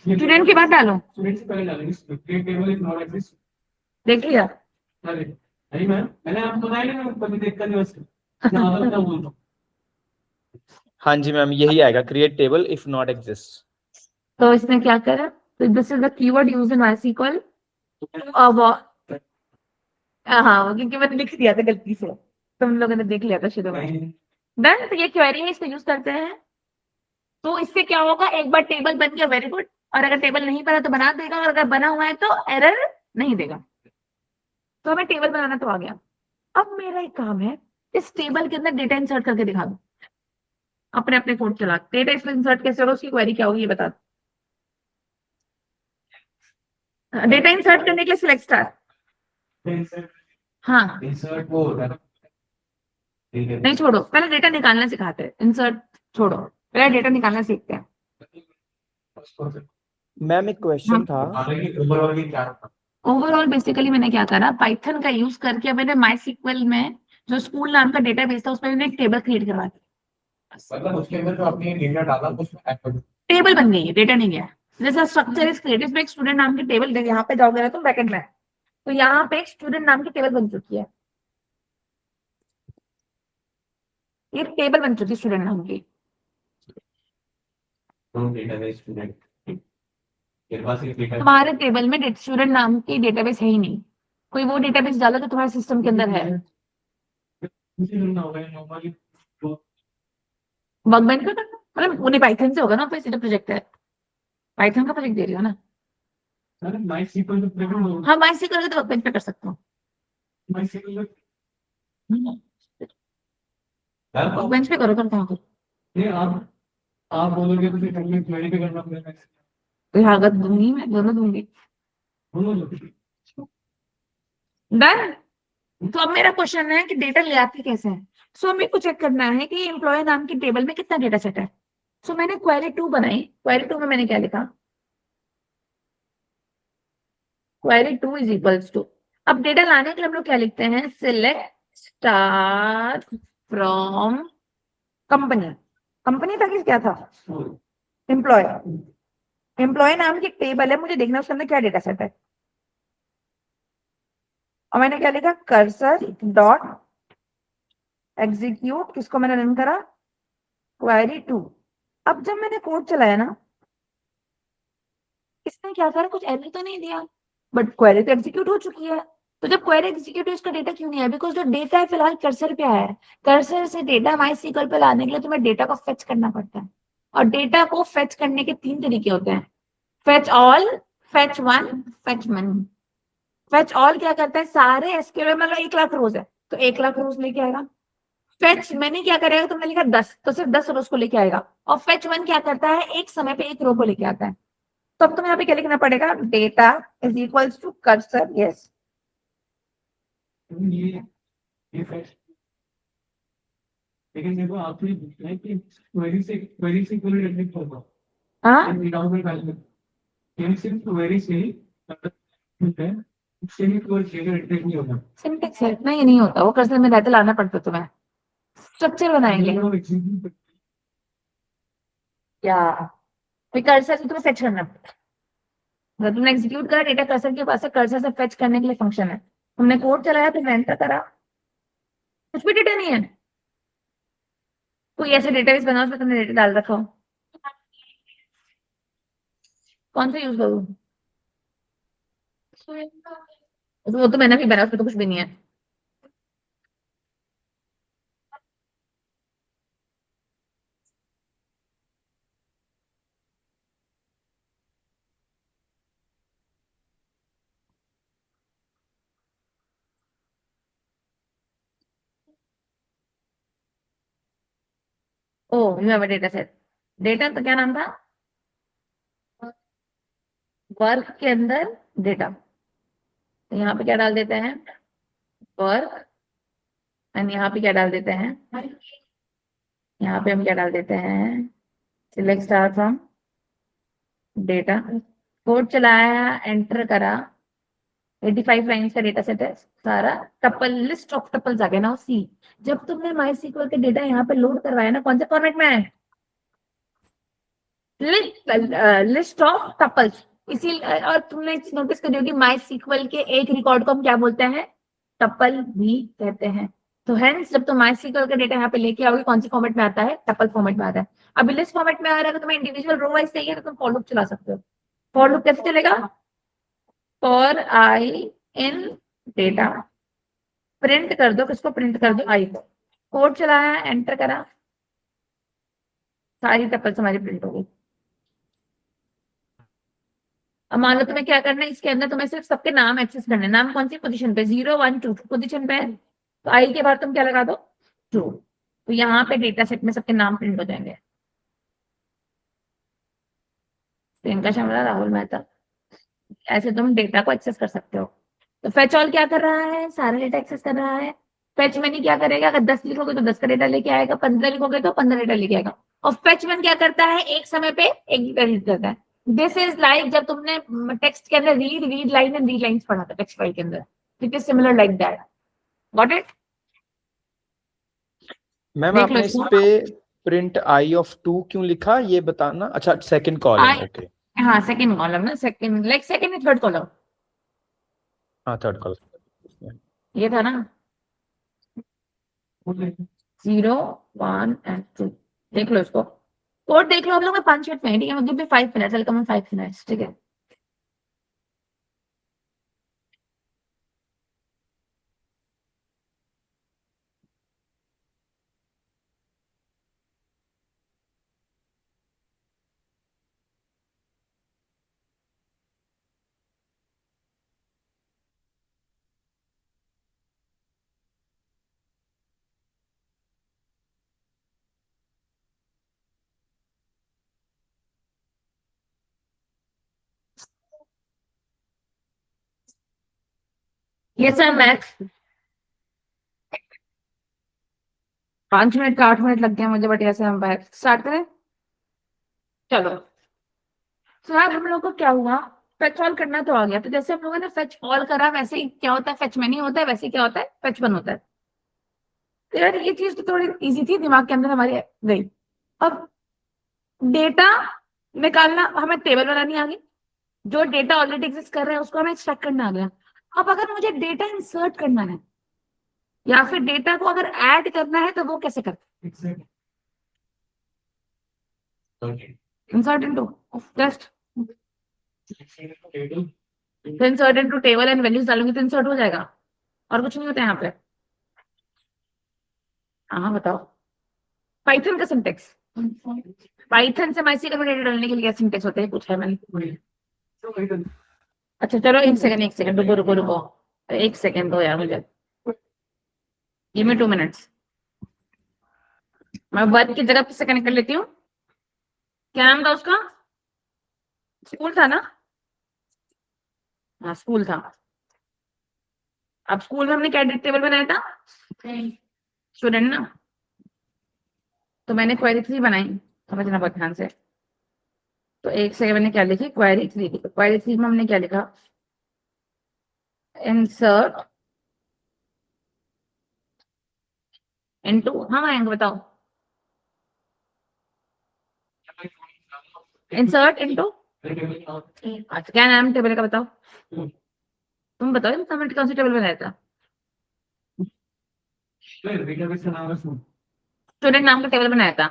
स्टूडेंट के बाद डालो, देख लिया। हाँ जी मैम, यही आएगा, create table if not exist. तो इसने क्या करा, तो this is the keyword used in MySQL। हाँ, क्योंकि मैंने लिख दिया था गलती से, तुम लोगों ने देख लिया था शुरू में। डन, तो ये क्वेरी है, इसको यूज करते हैं। तो इससे क्या होगा, एक बार टेबल बन गया वेरी गुड, और अगर टेबल नहीं बना तो बना देगा, और अगर बना हुआ है तो एरर नहीं देगा। तो हमें टेबल बनाना तो आ गया। अब मेरा एक काम है, इस टेबल के अंदर डेटा इंसर्ट करके दिखा दो। अपने अपने कोड चला, डेटा इसमें इंसर्ट कैसे होगा, उसकी क्वेरी क्या होगी ये बता दो। डेटा इंसर्ट करने के लिए सिलेक्ट स्टार। हाँ, नहीं छोड़ो, पहले डेटा निकालना सिखाते हैं, इंसर्ट छोड़ो, पहले डेटा निकालना सीखते हैं। मैम एक क्वेश्चन था। ओवरऑल बेसिकली मैंने क्या करा, पाइथन का यूज करके मैंने MySQL में जो स्कूल नाम का डेटाबेस था उसमें मैंने एक टेबल क्रिएट करवा दी। मतलब उसके अंदर जो आपने डेटा डाला उसमें ऐड कर दो। टेबल बन गई है, डेटा नहीं गया। जैसा स्ट्रक्चर इज क्रिएट, इसमें एक स्टूडेंट नाम की टेबल, यहाँ पे जाओगे ना तुम बैकेंड में, तो यहाँ पे एक स्टूडेंट नाम की टेबल बन चुकी है, ये टेबल बन चुकी है स्टूडेंट नाम की। डेटाबेस स्टूडेंट मेरे पास एक डेटा तुम्हारे टेबल में स्टूडेंट नाम की डेटाबेस है ही नहीं, कोई वो डेटाबेस डालो तो तुम्हारे सिस्टम के अंदर है। नॉर्मली वर्कबेंच पे करना, मतलब उन्हें पाइथन से होगा ना, कोई सीधा प्रोजेक्ट है, पाइथन का प्रोजेक्ट दे रही हो ना। MySQL पे प्रेफर हाँ, MySQL तो वर्कबेंच पे कर सकता हूँ, MySQL वर्कबेंच पे करो, तुम कहाँ करो, नहीं आप बोलोगे तो फिर हमें क्वेरी पे करना पड़ेगा। लागत दूंगी मैं, दोनों दूंगी। डन। तो अब मेरा क्वेश्चन है कि डेटा ले आते कैसे हैं। सो मेरे को चेक करना है कि एम्प्लॉय नाम की टेबल में कितना डेटा सेट है। सो मैंने क्वेरी 2 बनाई, क्वेरी 2 में मैंने क्या लिखा, क्वेरी 2 इज इक्वल्स टू, अब डेटा लाने के लिए हम लोग क्या लिखते हैं, select star from company. Company था कि क्या था, एम्प्लॉय। एम्प्लॉय नाम की टेबल है, मुझे देखना उसके अंदर क्या डेटा सेट है। और मैंने क्या लिखा, कर्सर डॉट एग्जीक्यूट, किसको मैंने रन करा, क्वेरी 2। अब जब मैंने कोड चलाया ना, इसने क्या करा, कुछ एरर तो नहीं दिया, बट क्वेरी तो एग्जीक्यूट हो चुकी है। तो जब क्वेरी एग्जीक्यूट हुई, इसका डेटा क्यों नहीं है, बिकॉज जो डेटा है फिलहाल कर्सर पे आया है। कर्सर से डेटा MySQL पे लाने के लिए तुम्हें डेटा को फेच करना पड़ता है, और डेटा को फेच करने के 3 तरीके होते हैं, fetch all, fetch one, fetch money. Fetch all क्या करता है, सारे एसक्यूएल में मतलब 1 लाख रोज है तो 1 लाख रोज लेके आएगा। फेच मैंने क्या करेगा, तुमने लिखा 10 तो सिर्फ 10 रोज को लेके आएगा, और फेच वन क्या करता है, एक समय पे एक रो को लेके आता है। तो अब तुम्हें यहाँ पे क्या लिखना पड़ेगा, data is equals to cursor, yes ये फैक्ट, लेकिन देखो आपने बताया कि क्वेरी से कोई रिलेट होगा, हाँ विदाउट में वैल्यू, ये सिर्फ क्वेरी से है, उससे भी कोई चीज रिलेट नहीं होगा। सिंटेक्स है इतना, ये नहीं होता, वो कर्सर में रहते लाना पड़ता तुम्हें, स्ट्रक्चर बनाएंगे या फिर कर्सर से तुम्हें फेच करना पड़ता है। अगर तुमने एग्जीक्यूट करा, डेटा कर्सर के पास है, कर्सर से फेच करने के लिए फंक्शन है, तुमने कोड चलाया, तुमने एंटर करा, कुछ भी डेटा नहीं है, कोई ऐसे डेटाबेस बनाओ उसमें तुमने डेटा डाल रखा हो, कौन सा यूज करूँ, वो तो मैंने भी बनाया, उसमें तो कुछ भी नहीं है। Oh you have a data set, data तो क्या नाम था, वर्क के अंदर डेटा, तो यहाँ पे क्या डाल देते हैं, वर्क, एंड यहाँ पे क्या डाल देते हैं, यहाँ पे हम क्या डाल देते हैं, select star from data, code चलाया, एंटर करा, 85 लाइन्स का डेटा सेट है सारा, टपल लिस्ट ऑफ टपल्स आ गया ना सी। जब तुमने माई सीक्वल के डेटा यहाँ पे लोड करवाया ना, कौन से फॉर्मेट में है, लिस्ट ऑफ टपल्स, इसी और तुमने नोटिस करी होगी माई सीक्वल के एक रिकॉर्ड को हम क्या बोलते हैं, टपल भी कहते हैं। तो हेंस जब तुम माई सीक्वल का डेटा यहाँ पे लेके आओगे, कौन सी फॉर्मेट में आता है, टपल फॉर्मेट में आता है। अभी लिस्ट फॉर्मेट में आ रहा है, तुम्हें इंडिविजुअल रो वाइज चाहिए तो तुम फॉर लूप चला सकते हो। फॉर लूप कैसे चलेगा, for i in data, print कर दो, किसको प्रिंट कर दो, आई को, कोड चलाया, एंटर करा, सारी टपल्स हमारी प्रिंट हो गई। अब मान लो तुम्हें क्या करना है, इसके अंदर तुम्हें सिर्फ सबके नाम एक्सेस करने हैं, नाम कौन सी पोजीशन पे, 0 1 2 पोजीशन पे है, तो आई के बाद तुम क्या लगा दो, 2, तो यहाँ पे डेटा सेट में सबके नाम प्रिंट हो जाएंगे, प्रियंका शर्मा, राहुल मेहता, ऐसे तुम डेटा को एक्सेस कर सकते हो। तो फेच ऑल क्या कर रहा है, सारा डेटा एक्सेस कर रहा है। फेच मैनी क्या करेगा, अगर 10 लिखोगे तो 10 का डेटा लेके आएगा, 15 लिखोगे तो 15 डेटा लेके आएगा। और फेच वन क्या करता है, एक समय पे एक डेटा रीड करता है। दिस इज लाइक जब तुमने टेक्स्ट के अंदर read line and read lines पढ़ा था टेक्स्ट फाइल के अंदर, it is similar like that, got it. Ma'am देख लो आपने इस इसको, पे प्रिंट आई ऑफ 2 क्यों लिखा, ये बताना। अच्छा, सेकंड कॉलम, आई, ओके। हाँ सेकंड कॉलम ना, second like second third column, हाँ, थर्ड कॉलम। ये था ना, 0 1 एंड 2, देख लो इसको, कोड देख लो आप लोग, मैं 5 मिनट में है, ठीक है, मुझे भी 5 मिनट, वेलकम 5 मिनट्स, ठीक है। ये सर मैथ्स 5 मिनट का 8 मिनट लग गया मुझे, बट ऐसे हम स्टार्ट करें, चलो। तो यार हम लोग को क्या हुआ, फेच ऑल करना तो आ गया, तो जैसे हम लोगों ने फेच ऑल करा, वैसे ही क्या होता है, फेच मैनी होता है, वैसे ही क्या होता है, फेच वन होता है। तो यार ये चीज तो थोड़ी इजी थी, दिमाग के अंदर हमारे गई। अब डेटा निकालना, हमें टेबल बनानी आ गई, जो डेटा ऑलरेडी एग्जिस्ट कर रहा है उसको हमें एक्सट्रैक्ट करना आ गया। अब अगर मुझे डेटा इंसर्ट करना है या फिर डेटा को अगर ऐड करना है, तो वो कैसे करते Exactly. हैं, इंसर्ट इनटू जस्ट, Table. तो insert into table and values डालूंगी तो इंसर्ट हो जाएगा, और कुछ नहीं होता यहाँ पे। हाँ बताओ, पाइथन का सिंटेक्स, पाइथन से माइस्क्ल में डेटा डालने के लिए क्या सिंटेक्स होते हैं, पूछा है मैंने। अच्छा चलो एक सेकंड रुको रुको रुको, एक सेकंड दो यार मुझे, गिव मी 2 मिनट्स। मैं वर्ब की जगह किससे कनेक्ट कर लेती हूँ? क्या नाम था उसका? स्कूल था ना? हाँ स्कूल था। अब स्कूल में हमने क्या टेबल बनाया था? स्टूडेंट ना, तो मैंने क्वेरी 3 बनाई, समझना बहुत ध्यान से। तो एक से मैंने क्या लिखी? क्वेरी 3 लिखी। क्वेरी 3 में हमने क्या लिखा? इंसर्ट इनटू, हाँ आएंगे बताओ, इंसर्ट इनटू, अच्छा क्या नाम टेबल का बताओ? तुम बताओ कमेंट कौन सी टेबल बनाया था? डेटाबेस का नाम है स्टूडेंट नाम का टेबल बनाया था।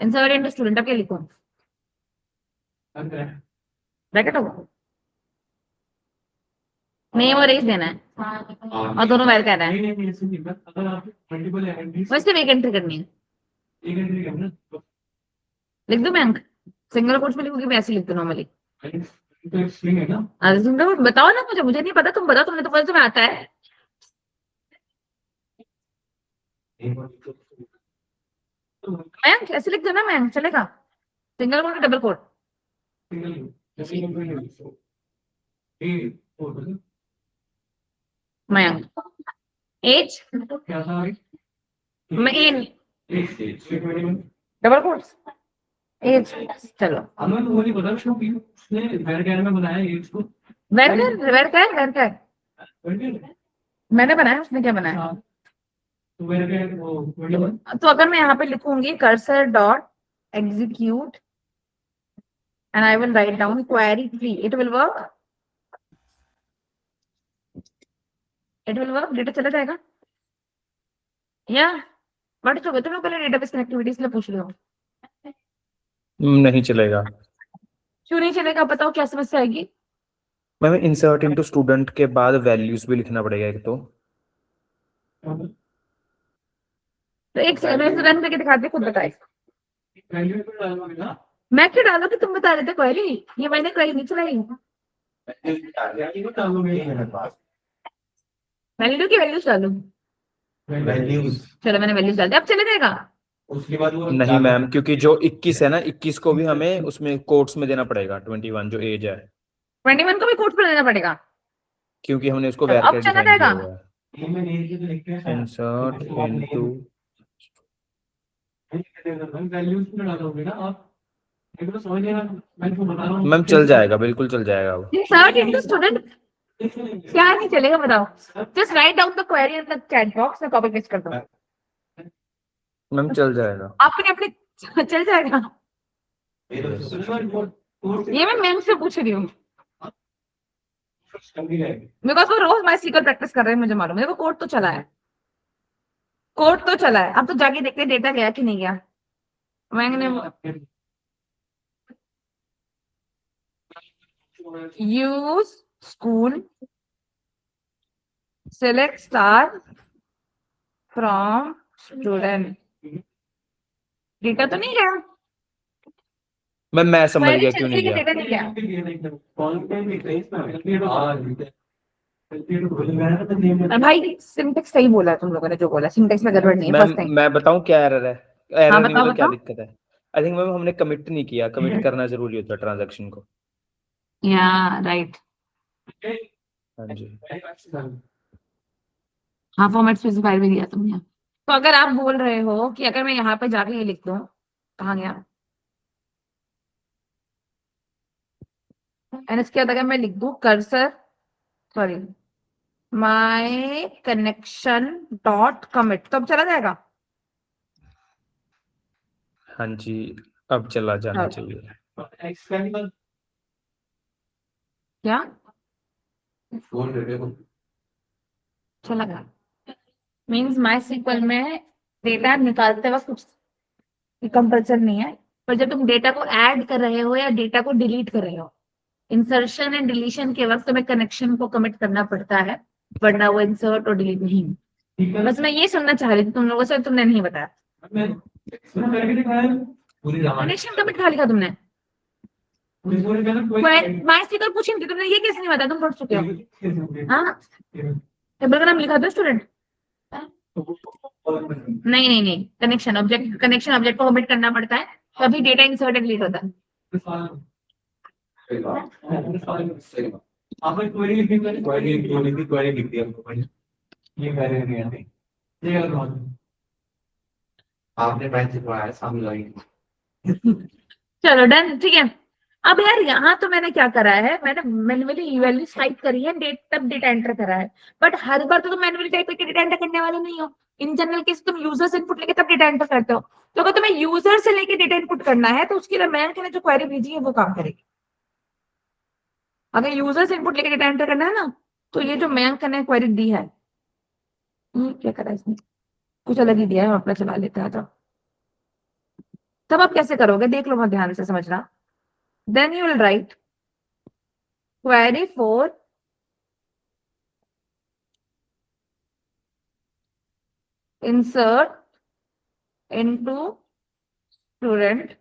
इंसर्ट इनटू स्टूडेंट, अब क्या लिखो? ब्रैकेट होगा, नेम और एज देना है और दोनों वैर कहना है। नहीं ऐसे नहीं, बस अगर आप मल्टीपल एंट्रीज बस सिर्फ एक एंट्री करनी है। एक एंट्री करना लिख दो बैंक, सिंगल कोट्स में लिखोगे, वैसे लिख दो नॉर्मली। तो एक स्ट्रिंग है ना, तुम बताओ ना, मुझे नहीं पता, तुम बताओ, तुमने तो पता, तुम्हें आता है। बैंक ऐसे लिख दो ना, बैंक चलेगा, single quote double quote. Mayank age क्या था मेन डबल कोट्स एज, चलो हमें तो वो नहीं पता उसने वेर में बनाया एज को। वेर मैंने बनाया, उसने क्या बनाया? तो वेर वो तो अगर मैं यहाँ पे लिखूंगी cursor dot execute and I will write down query 3, it will work, data चला जाएगा या बट तो तुम लोग पहले डेटाबेस कनेक्टिविटी के लिए पूछ रहे हो? नहीं चलेगा क्यों नहीं चलेगा, बताओ क्या समस्या आएगी? मैम। इंसर्ट इनटू स्टूडेंट के बाद वैल्यूज भी लिखना पड़ेगा एक तो एक सेकंड रन करके दिखाते, खुद बताए। वैल्यू पे डालोगे ना, मैं क्यों डालो कि तुम बता रहे थे क्वेरी, ये मैंने क्वेरी नहीं चलाई। वैल्यू की वैल्यूज डालू, वैल्यूज चलो मैंने वैल्यूज डाल दी, अब चले जाएगा? उसके बाद वो नहीं मैम, क्योंकि जो 21 है ना, 21 को भी हमें उसमें कोट्स में देना पड़ेगा, 21 जो एज है, 21 को भी कोट पर देना पड़ेगा, क्योंकि हमने उसको चलो, अब वैर चला डिफाइन किया जाएगा? हुआ है। इंसर्ट इनटू वैल्यूज पे डालोगे ना आप, एक तो समझ लेना, मैं तो बता रहा हूँ मैम चल जाएगा, बिल्कुल चल जाएगा वो। इंसर्ट इनटू स्टूडेंट क्या नहीं चलेगा बताओ? Just write down the query in the chat box में, कॉपी पेस्ट कर दो, मैम चल जाएगा। आपने अपने चल जाएगा। ये मैं मैम से पूछ रही हूँ, बिकॉज वो रोज माई सीक्वल प्रैक्टिस कर रहे हैं, मुझे मालूम है, वो कोड तो चला है, कोड तो चला है, अब तो जाके देखते हैं डेटा गया कि नहीं गया। मैंने use school select star from student, data तो नहीं गया, मैम मैं समझ क्वेरी गया चल क्यों रही नहीं है, गया। डेटा नहीं गया। भाई सिंटेक्स सही बोला है तुम लोगों ने, जो बोला सिंटेक्स में गड़बड़ नहीं है, मैम फर्स्ट थिंग। मैं बताऊं क्या एरर है? हाँ एरर नहीं, बताओ मतलब क्या बताओ। दिक्कत है? आई थिंक मैम हमने कमिट नहीं किया, कमिट करना जरूरी होता है ट्रांजैक्शन को। या राइट, हाँ जी। हाँ फॉर्मेट स्पेसिफायर भी दिया तुमने। तो अगर आप बोल रहे हो कि अगर मैं यहाँ पे जाके ये लिख दूं, कहाँ गया, एंड इसके बाद अगर मैं लिख दूं cursor, sorry, my connection dot commit, तो अब चला जाएगा? हाँ जी, अब चला जाना चाहिए। क्या चला गया? मीन्स माई सीक्वल में डेटा निकालते वक्त कुछ कंपल्सन नहीं है, पर जब तुम डेटा को ऐड कर रहे हो या डेटा को डिलीट कर रहे हो, इंसर्शन एंड डिलीशन के वक्त तुम्हें कनेक्शन को कमिट करना पड़ता है, वरना वो इंसर्ट और डिलीट नहीं। बस मैं ये सुनना चाह रही थी तुम लोगों से, तुमने नहीं बताया। कनेक्शन कमिट कहाँ लिखा तुमने? माई सीक्वल पूछी थी तुमने, ये कैसे नहीं बताया, तुम पढ़ चुके हो? हाँ टेबल का नाम लिखा दो स्टूडेंट, नहीं नहीं नहीं, कनेक्शन ऑब्जेक्ट को ओमिट करना पड़ता है, तभी डेटा इंसर्ट एंड डिलीट होता है। आपने क्वेरी लिखी मैंने क्वेरी लिख दी हमको भाई, ये क्वेरी नहीं आती, ये गलत बात है। आपने मैच जितवाया सामने लगी। चलो डन, ठीक है। अब यार यहाँ तो मैंने क्या करा है, मैंने मैन्युअली वैल्यूज टाइप करी है, तब डेटा एंटर करा है, बट हर बार तो तुम मैन्युअली टाइप करके डेटा एंटर करने वाले नहीं हो। इन जनरल केस तुम यूजर्स इनपुट लेके तब डेटा एंटर करते हो, तो अगर तुम्हें यूजर से लेके डेटा इनपुट करना है तो उसके लिए मैंने ने जो क्वेरी भेजी है वो काम करेगी। अगर यूजर से इनपुट लेके डेटा एंटर करना है ना, तो ये जो मयंक ने क्वेरी दी है, ये क्या करा इसने, कुछ अलग ही दिया है, अपना चला लेता है। तो तब आप कैसे करोगे, देख लो, बहुत ध्यान से समझना। Then you will write query for insert into student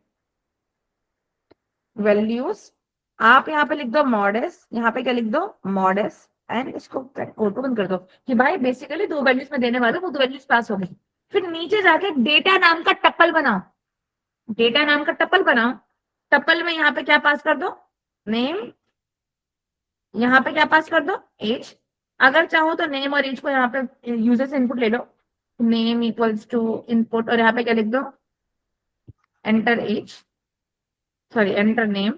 values। आप यहाँ पे लिख दो मॉडेस, यहाँ पे क्या लिख दो मॉडेस, एंड इसको ऑटो बंद कर दो कि भाई बेसिकली 2 वैल्यूज में देने वाले, वो 2 वैल्यूज पास हो गई। फिर नीचे जाके डेटा नाम का टपल बनाओ, डेटा नाम का टपल बनाओ। टपल में यहाँ पे क्या पास कर दो, नेम, यहाँ पे क्या पास कर दो, एज। अगर चाहो तो नेम और एज को यहाँ पे यूजर से इनपुट ले लो, नेम इक्वल्स टू इनपुट, और यहाँ पे क्या लिख दो, enter age, sorry enter name,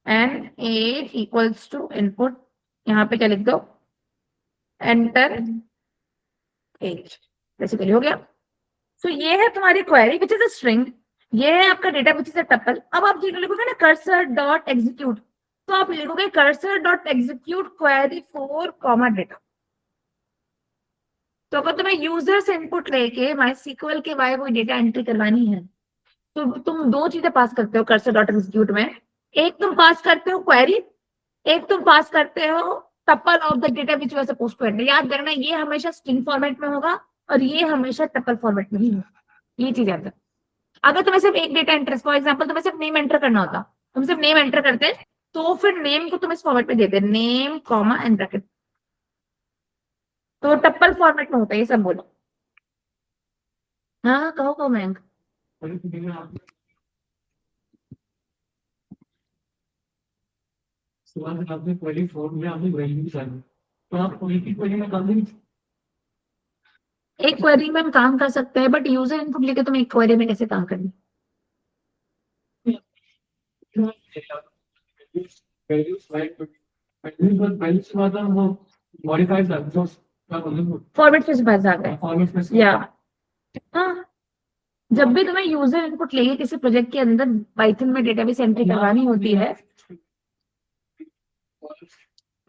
and age equals to input, यहाँ पे क्या लिख दो, एंटर एज। बेसिकली हो गया। तो ये है तुम्हारी query which is a string, ये है आपका data which is a tuple. अब आप लिखोगे ना कर्सर डॉट एग्जीक्यूट, तो आप लिखोगे cursor dot execute query for comma data. तो अगर तुम्हें यूजर से इनपुट लेके MySQL के बाय वो डेटा एंट्री करवानी है, तो तुम 2 चीजें पास करते हो कर्सर डॉट एग्जीक्यूट में। एक तुम पास करते हो क्वेरी, एक तुम पास करते हो tuple of the data which you are supposed to enter. याद रखना ये हमेशा स्ट्रिंग फॉर्मेट में होगा और ये हमेशा टपल फॉर्मेट में ही होगा, ये चीज याद रखना। अगर तुम्हें सिर्फ एक डेटा एंटर, फॉर एग्जाम्पल तुम्हें सिर्फ नेम एंटर करना होता, तुम सिर्फ नेम एंटर करते, तो फिर नेम को तुम इस फॉर्मेट में देते, नेम कॉमा एंड ब्रैकेट, तो टप्पल फॉर्मेट में होता है ये सब। बोलो हाँ कहो मैंग। आपने क्वेरी फॉर में आपने वैल्यू चाहिए, तो आप कोई की क्वेरी में काम नहीं, एक क्वेरी में हम काम कर सकते हैं, बट यूजर इनपुट लेके तुम एक क्वेरी में कैसे काम करनी। वैल्यूज राइट, वैल्यूज के बाद वो मॉडिफाइड जो क्या बोलते हैं फॉर्मेट स्पेसिफायर आ गए फॉर्मेट में या हाँ। जब भी तुम्हें यूजर इनपुट लेके किसी प्रोजेक्ट के अंदर पाइथन में डेटाबेस एंट्री करवानी होती है,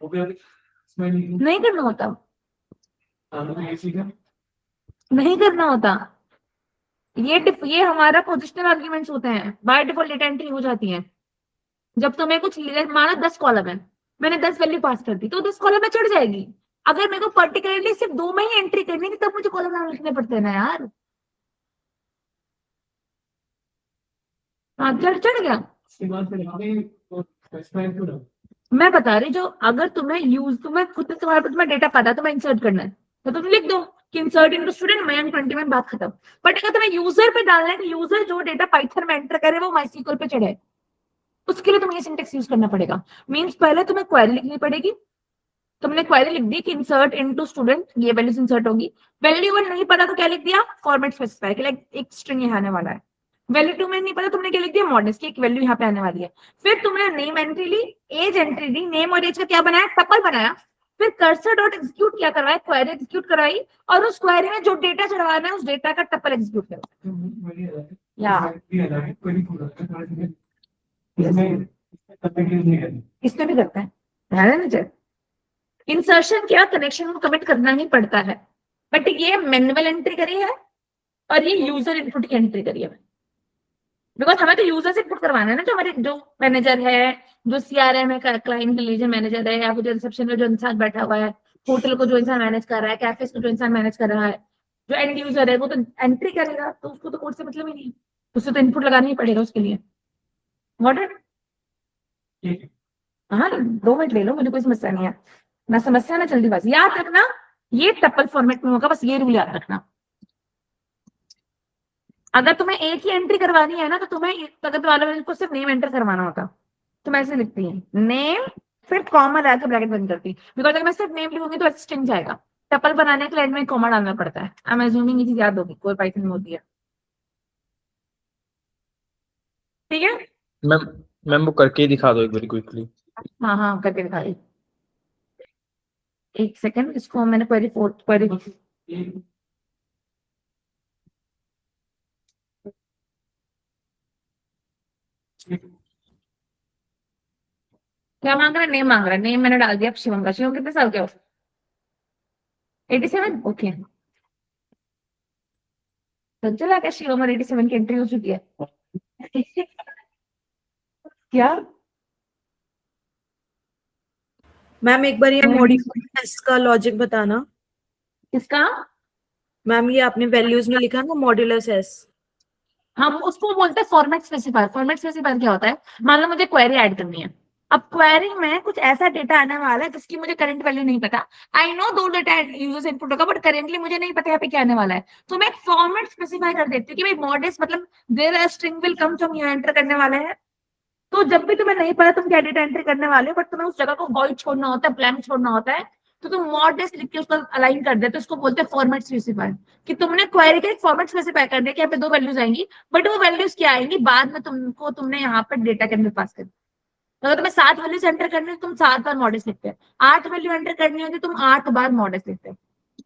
नहीं करना होता, नहीं करना होता। ये हमारा पोजिशनल आर्ग्यूमेंट्स होते हैं, बाय डिफॉल्ट डेटा एंट्री हो जाती है। जब तुम्हें कुछ माना 10 कॉलम है, मैंने 10 वैल्यू पास कर दी, तो 10 कॉलम में चढ़ जाएगी। अगर मेरे को पर्टिकुलरली सिर्फ 2 में ही एंट्री करनी थी, तब मुझे कॉलम नाम लिखने पड़ते हैं ना यार। हाँ चढ़ गया। मैं बता रही, जो अगर तुम्हें खुद से तुम्हें डेटा पता है, तुम्हें इंसर्ट करना है, तो तुम लिख दो कि इंसर्ट इनटू स्टूडेंट मयंक 21, बात खत्म। बट अगर तुम्हें यूजर पे डालना है कि यूजर जो डेटा पाइथन में एंटर करे वो MySQL पे चढ़े, उसके लिए तुम्हें ये सिंटेक्स यूज करना पड़ेगा। मींस पहले तुम्हें क्वेरी लिखनी पड़ेगी, तुमने क्वेरी लिख दी कि इंसर्ट इनटू स्टूडेंट, ये वैल्यूज इंसर्ट होगी। वैल्यू 1 नहीं पता तो क्या लिख दिया, फॉर्मेट स्पेसिफायर के लिए एक स्ट्रिंग यहाँ आने वाला है। वैल्यू 2 में नहीं पता, तुमने क्या लिख दिया, मॉडल्स की एक वैल्यू यहाँ पे आने वाली है। फिर तुमने नेम एंट्री ली, एज एंट्री ली, नेम और एज का क्या बनाया, टपल बनाया। फिर कर्सर डॉट एग्जीक्यूट क्या करवाया, क्वेरी एग्जीक्यूट कराई, और उस क्वेरी में जो डेटा चढ़वाना है उस डेटा का टपल एग्जीक्यूट करो। या इसमें भी करता है, ध्यान है ना। इंसर्शन क्या, कनेक्शन को कमिट करना ही पड़ता है, बट ये मैनुअल एंट्री करी है और ये यूजर इनपुट की एंट्री करी है। बिकॉज हमें तो यूजर से इनपुट करवाना है ना, जो हमारे जो मैनेजर है, जो CRM है, क्लाइंट रिलेशन मैनेजर है, या फिर रिसेप्शन में जो इंसान बैठा हुआ है, होटल को जो इंसान मैनेज कर रहा है, कैफेस को जो इंसान मैनेज कर रहा है, जो एंड यूजर है वो तो एंट्री करेगा, तो उसको तो कोड से मतलब ही नहीं है, उससे तो इनपुट लगाना ही पड़ेगा उसके लिए। व्हाट हाँ 2 मिनट ले लो, मुझे कोई समस्या नहीं है, ना समस्या ना जल्दीबाजी। याद रखना ये टपल फॉर्मेट में होगा, बस ये रूल याद रखना। अगर तुम्हें एक ही एंट्री करवानी है ना, तो तुम्हें तगत वाले को सिर्फ नेम एंटर करवाना होता। तुम ऐसे लिखती है नेम, फिर कॉमा लगा के ब्रैकेट बंद करती, बिकॉज अगर मैं सिर्फ नेम लिखूंगी तो स्ट्रिंग जाएगा। टपल बनाने के लिए एंड में कॉमा डालना पड़ता है। आई एम अज्यूमिंग ये चीज याद होगी, कोई पाइथन में होती है। ठीक है, मैम मैम वो करके ही दिखा दो एक बार क्विकली। हाँ हाँ करके दिखा दी। एक सेकंड, इसको मैंने क्वेरी क्या मांग रहा है? नेम मांग रहा है। नेम मैंने डाल दिया शिवम का। शिवम कितने साल के हो? 87। ओके, तो चला क्या शिवम और 87 की एंट्री हो चुकी है? क्या मैम एक बार ये मॉडिफाइड एस का लॉजिक बताना। किसका? मैम ये आपने वैल्यूज में लिखा ना मॉड्यूलस एस। हम उसको बोलते हैं फॉर्मेट स्पेसिफायर। फॉर्मेट स्पेसिफायर क्या होता है? मान लो मुझे क्वेरी ऐड करनी है। अब क्वेरी में कुछ ऐसा डेटा आने वाला है जिसकी मुझे करंट वैल्यू नहीं पता। आई नो दो डेटा यूजर्स इनपुट होगा, बट करेंटली मुझे नहीं पता यहाँ पे क्या आने वाला है। तो मैं एक फॉर्मेट स्पेसिफाई कर देती हूँ कि भाई मॉडेस मतलब देयर स्ट्रिंग विल कम, जो हम यहाँ एंटर करने वाले हैं। तो जब भी तुम्हें नहीं पता तुम क्या डेटा एंटर करने वाले हो, बट तुम्हें उस जगह को वॉइड छोड़ना होता है, ब्लैंक छोड़ना होता है, तो तुम मॉडेस लिख के उसको अलाइन कर देते हो। उसको बोलते हैं फॉर्मेट स्पेसिफायर। कि तुमने क्वेरी का एक फॉर्मेट स्पेसिफाई कर दिया कि यहाँ पे दो वैल्यूज आएंगी, बट वो वैल्यूज क्या आएंगी बाद में तुमने यहाँ पर डेटा के अंदर पास कर। तो अगर तुम्हें 7 वैल्यूज एंटर करनी है, तुम 7 बार मॉडेस लिखते हैं। 8 वैल्यू एंटर करनी होगी, तुम 8 बार मॉडेस लिखते हैं।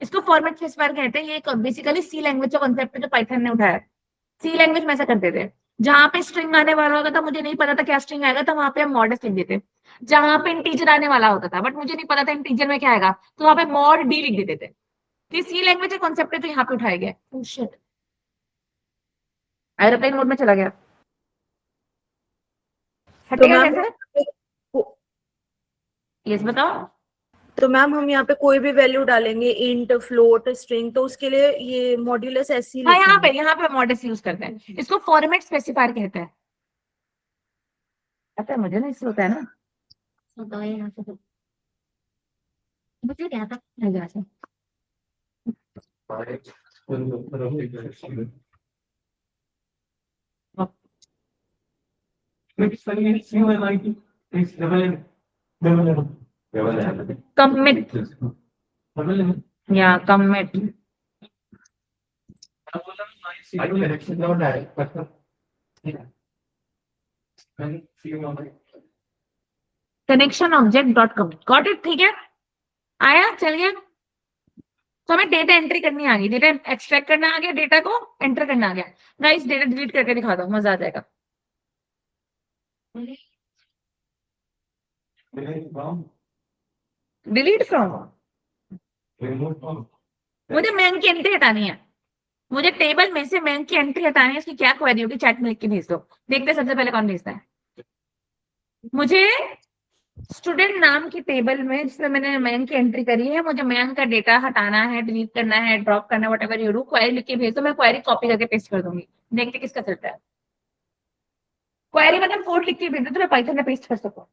इसको फॉर्मेट स्पेसिफायर कहते हैं। ये बेसिकली सी लैंग्वेज का कॉन्सेप्ट है जो पाइथन ने उठाया। सी लैंग्वेज में ऐसा करते थे। जहां पे स्ट्रिंग आने वाला होगा था, मुझे नहीं पता था क्या स्ट्रिंग आएगा, तो वहां पे हम मॉडेस लिख देते। जहां पे इंटीजर आने वाला होता था, बट मुझे नहीं पता था इंटीजर में क्या आएगा, तो वहां पे मॉड डी लिख देते थे। ये सी लैंग्वेज का कॉन्सेप्ट है जो यहाँ पे उठाया गया। ओह शिट, एरोप्लेन मोड में चला गया। तो हटेगा मैम कैसे? यस बताओ। तो मैम हम यहाँ पे कोई भी वैल्यू डालेंगे, इंट, फ्लोट, स्ट्रिंग, तो उसके लिए ये मॉड्यूलस एस ही हाँ, लिखेंगे। यहाँ पे मॉडेस यूज करते हैं। इसको फॉर्मेट स्पेसिफायर कहते हैं। पता है मुझे ना, इससे होता है ना। बताओ यहाँ से मुझे क्या था यहाँ से। कमिट या commit. Connection object dot commit, got it? ठीक है, आया, चल गया। तो हमें डेटा एंट्री करनी आ गई, डेटा एक्सट्रैक्ट करना आ गया, डेटा को एंटर करना आ गया। गाइस डेटा डिलीट करके दिखा दो, मजा आ जाएगा। डिलीट फ्रॉम, मुझे मैन की एंट्री हटानी है। मुझे टेबल में से मैन की एंट्री हटानी है। इसकी क्या क्वेरी होगी, चैट में लिख के भेज दो। देखते हैं सबसे पहले कौन भेजता है। मुझे स्टूडेंट नाम की टेबल में जिसमें मैंने मैन की एंट्री करी है, मुझे मैन का डेटा हटाना है, डिलीट करना है, ड्रॉप करना है, व्हाटएवर यू डू। क्वेरी लिख के भेज दो, मैं क्वेरी कॉपी करके पेस्ट कर दूंगी। देखते किसका चलता है। क्वेरी मतलब कोड लिख के भेज दो तो मैं पाइथन में पेस्ट कर सकूं।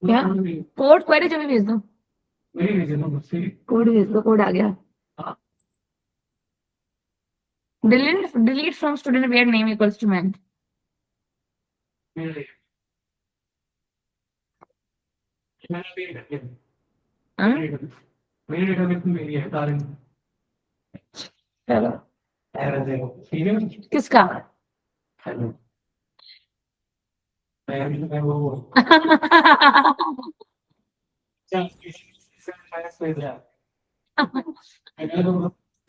क्या कोड? क्वेरी जो भी भेज दो, कोड भेज दो। कोड आ गया। Delete from student where name equals to man. चलो किसका? मैं वो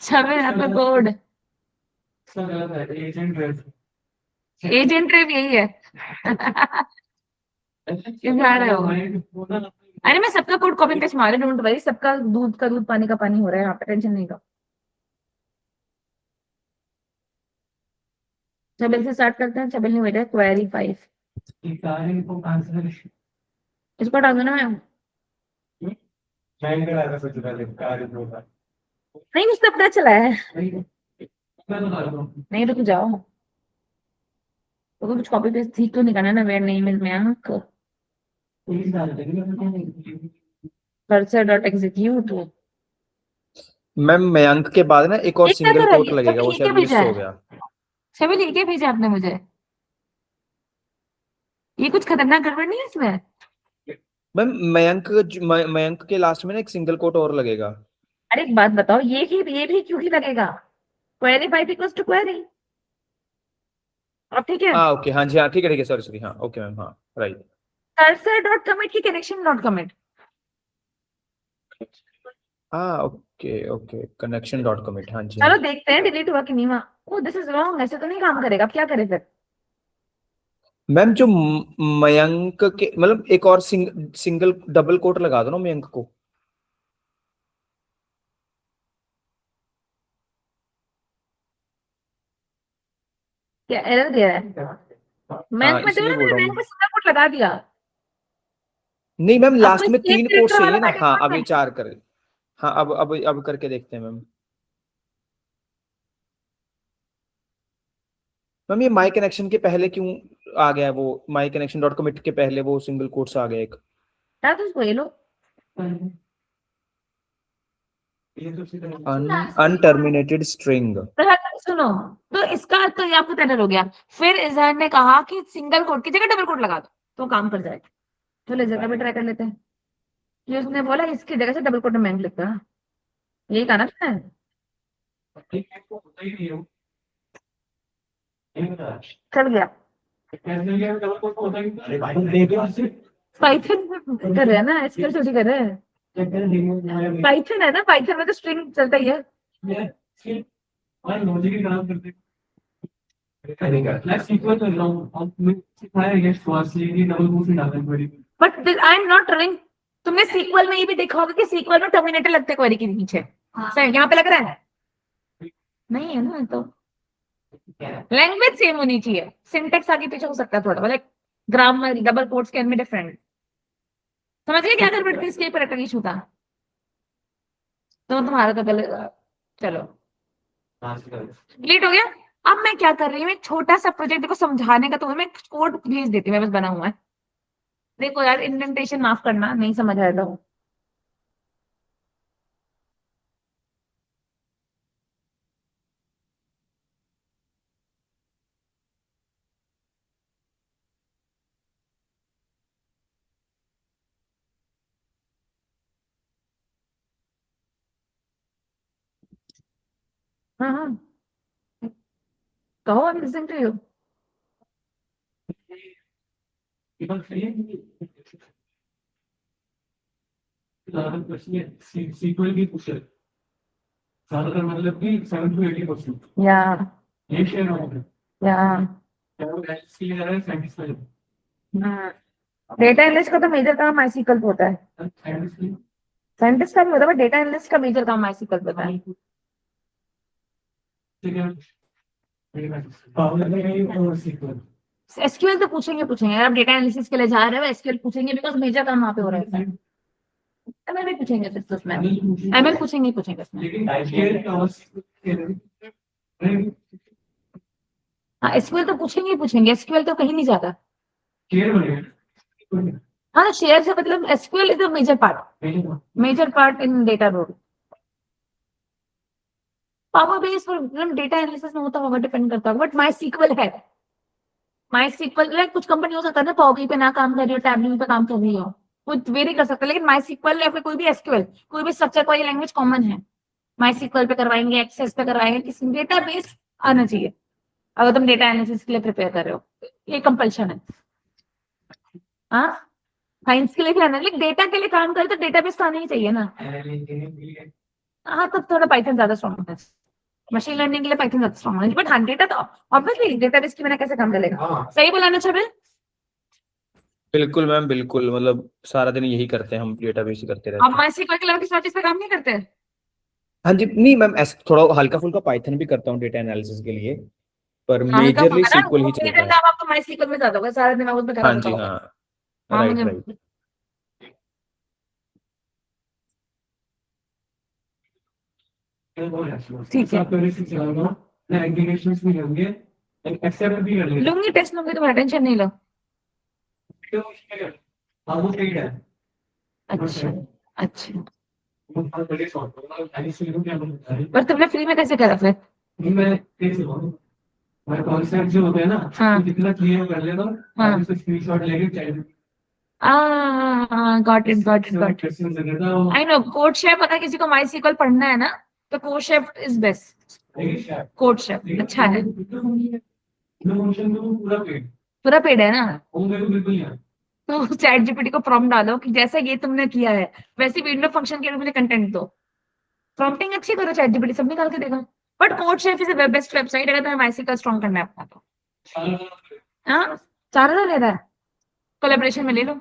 छवि यहाँ पे कोड एजेंट रेप यही है। क्यों खा रहे हो? अरे मैं सबका कोड कॉपी पेस्ट मारे, डोंट वरी, सबका दूध का दूध पानी का पानी हो रहा है यहाँ पे, टेंशन नहीं लो। छबिल से स्टार्ट करते हैं। छबिल नहीं बेटा, क्वेरी 5 इसको डाल दो ना मैम। नहीं मुझे तो पता चला है। नहीं रुक जाओ, तो कुछ कॉपी पेस्ट ठीक तो नहीं करना ना, where name is Mayank cursor dot execute. Ma'am Mayank के बाद ना एक और एक क्या सिंगल करा कोट ये? लगेगा, वो छवि शायद ये मिस भेजा हो है, गया। छवि ये भेजा आपने मुझे, ये कुछ खतरनाक गड़बड़ नहीं है इसमें? मैम मयंक के लास्ट में ना एक सिंगल कोट और लगेगा। अरे एक बात बताओ, ये भी क्यों ही लगेगा? Query 5 equals to query. अब ठीक है, हाँ ओके, हाँ जी, हाँ ठीक है, सॉरी सॉरी, हाँ ओके मैम, हाँ राइट। कर्सर डॉट कमिट की कनेक्शन डॉट कमिट। हाँ okay okay, connection dot commit, हाँ जी, चलो हाँ। देखते हैं डिलीट हुआ कि नहीं हुआ। ओ दिस इज रॉन्ग, ऐसे तो नहीं काम करेगा, अब क्या करें फिर? मैम जो मयंक के मतलब एक और सिंगल डबल कोट लगा दो ना मयंक को। क्या एरर दे रहा है? हाँ बैंक में देखो इसलिए ना, बोल मैंने रहा बैंक हूँ। में सिंगल कोट लगा दिया। नहीं मैम, आपको लास्ट में स्केप 3 कोट कैरेक्टर वाला चाहिए ना, पैटर्न हाँ समझ अब में ये 4 कर। हाँ अब करके देखते हैं मैम। मैम ये माई कनेक्शन के पहले क्यों आ गया है, वो माई कनेक्शन डॉट कमिट के पहले वो सिंगल कोट्स आ गया एक। क्या तो उसको ये लो अनटर्मिनेटेड स्ट्रिंग। तो सुनो, तो इसका तो ये आपको एरर हो गया। फिर इजहार ने कहा कि सिंगल कोट की जगह डबल कोट लगा दो तो काम कर जाएगा। तो लेजर का भी ट्राई कर लेते हैं। ये उसने बोला इसकी जगह से डबल कोट में बैंक लिखता है, यही कहा ना उसने? चल गया। पाइथन कर रहे हैं ना, एसक्यूएल थोड़ी कर रहे हैं। पाइथन है ना, पाइथन में तो स्ट्रिंग चलता ही है। But I am not running. तुमने सीक्वल में ये भी देखा होगा कि सीक्वल में टर्मिनेटर लगते हैं क्वेरी के नीचे। सही यहाँ पे लग रहा है? नहीं है ना, तो लैंग्वेज सेम होनी चाहिए, सिंटेक्स आगे पीछे हो सकता है थोड़ा, like grammar double quotes can be different. समझ गए क्या गड़बड़ थी इसके पर इशू था? तो तुम्हारा तो गलत। चलो डिलीट हो गया। अब मैं क्या कर रही हूँ, एक छोटा सा प्रोजेक्ट को समझाने का, तुम्हें मैं कोड भेज देती हूँ, मैं बस बना हुआ है। देखो यार, इंडेंटेशन माफ करना, नहीं समझ आया था। हाँ हाँ कहो, I am listening to you. Sequel की पूछ ज्यादातर मतलब कि 70 to 80%। या ये शेयर हो गया या इसके लिए ज़्यादा satisfied डेटा एनालिस्ट का तो मेजर काम माइसिकल पे होता है, है। साइंटिस्ट का भी होता है, बट डेटा एनालिस्ट का मेजर काम माइसिकल पे होता है। एसक्यूएल तो पूछेंगे यार, आप डेटा एनालिसिस के लिए जा रहे हो, एसक्यूएल पूछेंगे बिकॉज मेजर काम वहां पे हो रहा है। एमएल भी पूछेंगे फिर तो उसमें, एमएल पूछेंगे उसमें। हाँ एसक्यूएल तो पूछेंगे, एसक्यूएल तो कहीं नहीं जाता। हाँ शेयर से मतलब SQL is a major part in data road. Power base पर डेटा एनालिसिस में होता होगा, डिपेंड करता होगा, बट माई सीक्वल है। माई सीक्वल कुछ कंपनी हो सकता है ना, पॉगी पे ना काम कर रही हो, टैबलू पे काम कर रही हो, कुछ वेरी कर सकते हैं, लेकिन माई सीक्वल या फिर कोई भी एसक्यूएल, कोई भी स्ट्रक्चर, कोई लैंग्वेज कॉमन है। माई सीक्वल पे करवाएंगे, एक्सेस पे करवाएंगे, किसी डेटा बेस आना चाहिए अगर तुम डेटा एनालिसिस के लिए प्रिपेयर कर रहे हो, ये कंपल्शन है। हाँ, साइंस के लिए क्या है, डेटा के लिए काम करे तो डेटाबेस तो आना ही चाहिए ना। हाँ, तब थोड़ा पाइथन ज्यादा स्ट्रॉन्ग होता है, मशीन लर्निंग के लिए पाइथन ज्यादा स्ट्रॉन्ग है, बट हाँ डेटा तो ऑब्वियसली डेटाबेस की बिना कैसे काम चलेगा। सही बोला ना छबे? बिल्कुल मैम बिल्कुल, मतलब सारा दिन यही करते हैं हम, डेटाबेस ही करते रहते आप हैं। माइसिकल के अलावा किसी और चीज पे काम नहीं करते? हाँ जी, नहीं मैम ऐसा थोड़ा हल्का फुल्का पाइथन भी करता हूँ डेटा एनालिसिस के लिए, पर हाँ, हल्का मेजरली फुल्का ना, सीक्वल वो ही मेरे चलता है। काम आपको माइसिकल में ज्यादा होगा, सारा दिमाग उसमें हाँ खराब होता जी होगा। हाँ, हाँ राइट मुझे राइट। ठीक है, लूंगी टेस्ट लूंगी, तुम्हारा टेंशन नहीं लो। अच्छा अच्छा, पर तुमने फ्री में कैसे करा फिर? कॉन्सेप्ट जो होते हैं ना, हाँ जितना क्लियर कर लेना, हाँ, उसको स्क्रीनशॉट लेके got it got it got it. Question देता हूँ। आई नो कोड शेफ, अगर किसी को माइसिकल पढ़ना है ना तो code chef is best. Code chef अच्छा है, पूरा पेड है ना। तो चैट जीपीटी को प्रॉम्प्ट डालो कि जैसा ये तुमने किया है वैसे विंडो फंक्शन के लिए मुझे कंटेंट दो। प्रॉम्प्टिंग अच्छी करो, चैट जीपीटी सब निकाल के देगा। But code chef is the best website अगर तुम्हें माइसिकल स्ट्रॉन्ग करना है अपना तो। हाँ, 4,000 ले रहा है, कोलेबरेशन में ले लो।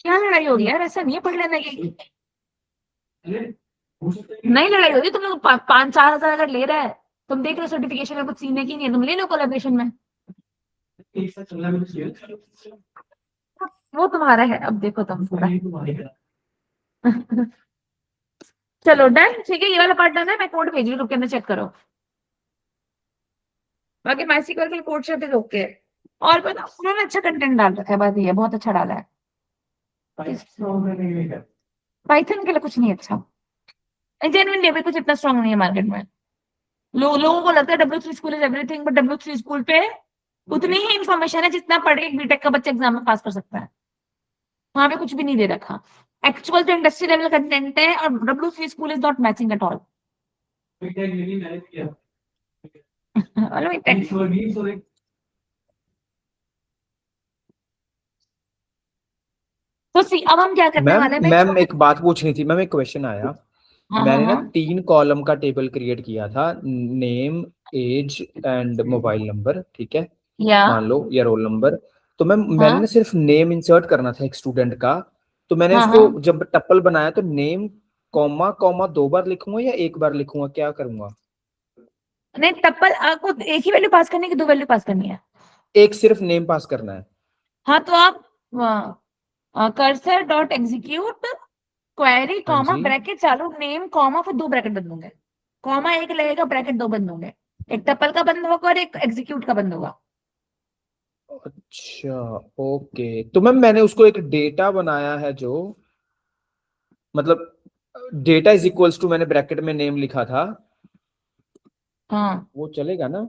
क्या लड़ाई होगी यार, ऐसा नहीं है, पढ़ लेना ये। नहीं लड़ाई होगी, तुम लोग 5-4 हजार अगर ले रहा है, तुम देख रहे हो सर्टिफिकेशन में कुछ सीने की नहीं है, तुम ले लो कोलेबरेशन में। वो तुम्हारा है, अब देखो तुम पूरा। चलो डन, ठीक है, ये वाला पार्ट डन है, मैं कोड भेज रही हूँ, रुक के अंदर चेक करो। बाकी माइसिकल के कोड शेफ इज ओके। और पता उन्होंने अच्छा कंटेंट डाल रखा है, बात ये बहुत अच्छा डाला है। पाइथन के लिए कुछ नहीं अच्छा, जेन्युइनली अभी कुछ इतना स्ट्रॉन्ग नहीं है मार्केट में। लोगों को लगता है W3 school is everything, but W3 school पे उतनी ही इंफॉर्मेशन है जितना पढ़ के बीटेक का बच्चा एग्जाम में पास कर सकता है। वहां पे कुछ भी नहीं दे रखा, एक्चुअल जो इंडस्ट्री लेवल कंटेंट है, और W3 school is not matching at all. तो सी अब हम क्या करने मैम वाले हैं, मैं मैम छोटे। एक बात पूछनी थी मैम, एक क्वेश्चन आया। हाँ हाँ मैंने ना हाँ 3 कॉलम का टेबल क्रिएट किया था, name, age and mobile number, ठीक है, या मान लो, या रोल नंबर। तो मैम मैंने ना हाँ सिर्फ नेम इंसर्ट करना था एक स्टूडेंट का, तो मैंने हाँ उसको हाँ, जब टप्पल बनाया तो नेम कॉमा कॉमा 2 बार लिखूंगा या 1 बार लिखूंगा, क्या करूंगा? नहीं टप्पल आपको एक ही वैल्यू पास करनी है कि 2 वैल्यू पास करनी है? एक सिर्फ नेम पास करना है। हाँ तो आप कर्सर डॉट एग्जीक्यूट क्वेरी हाँ कॉमा जी, ब्रैकेट चालू, नेम कॉमा, फिर 2 ब्रैकेट बंद होंगे। कॉमा एक लगेगा, ब्रैकेट 2 बंद होंगे। एक टपल का बंद होगा और एक एग्जीक्यूट का बंद होगा। अच्छा, ओके। तो मैम मैंने उसको एक डेटा बनाया है जो, मतलब डेटा इज इक्वल्स टू, मैंने ब्रैकेट में नेम लिखा था, हाँ वो चलेगा ना?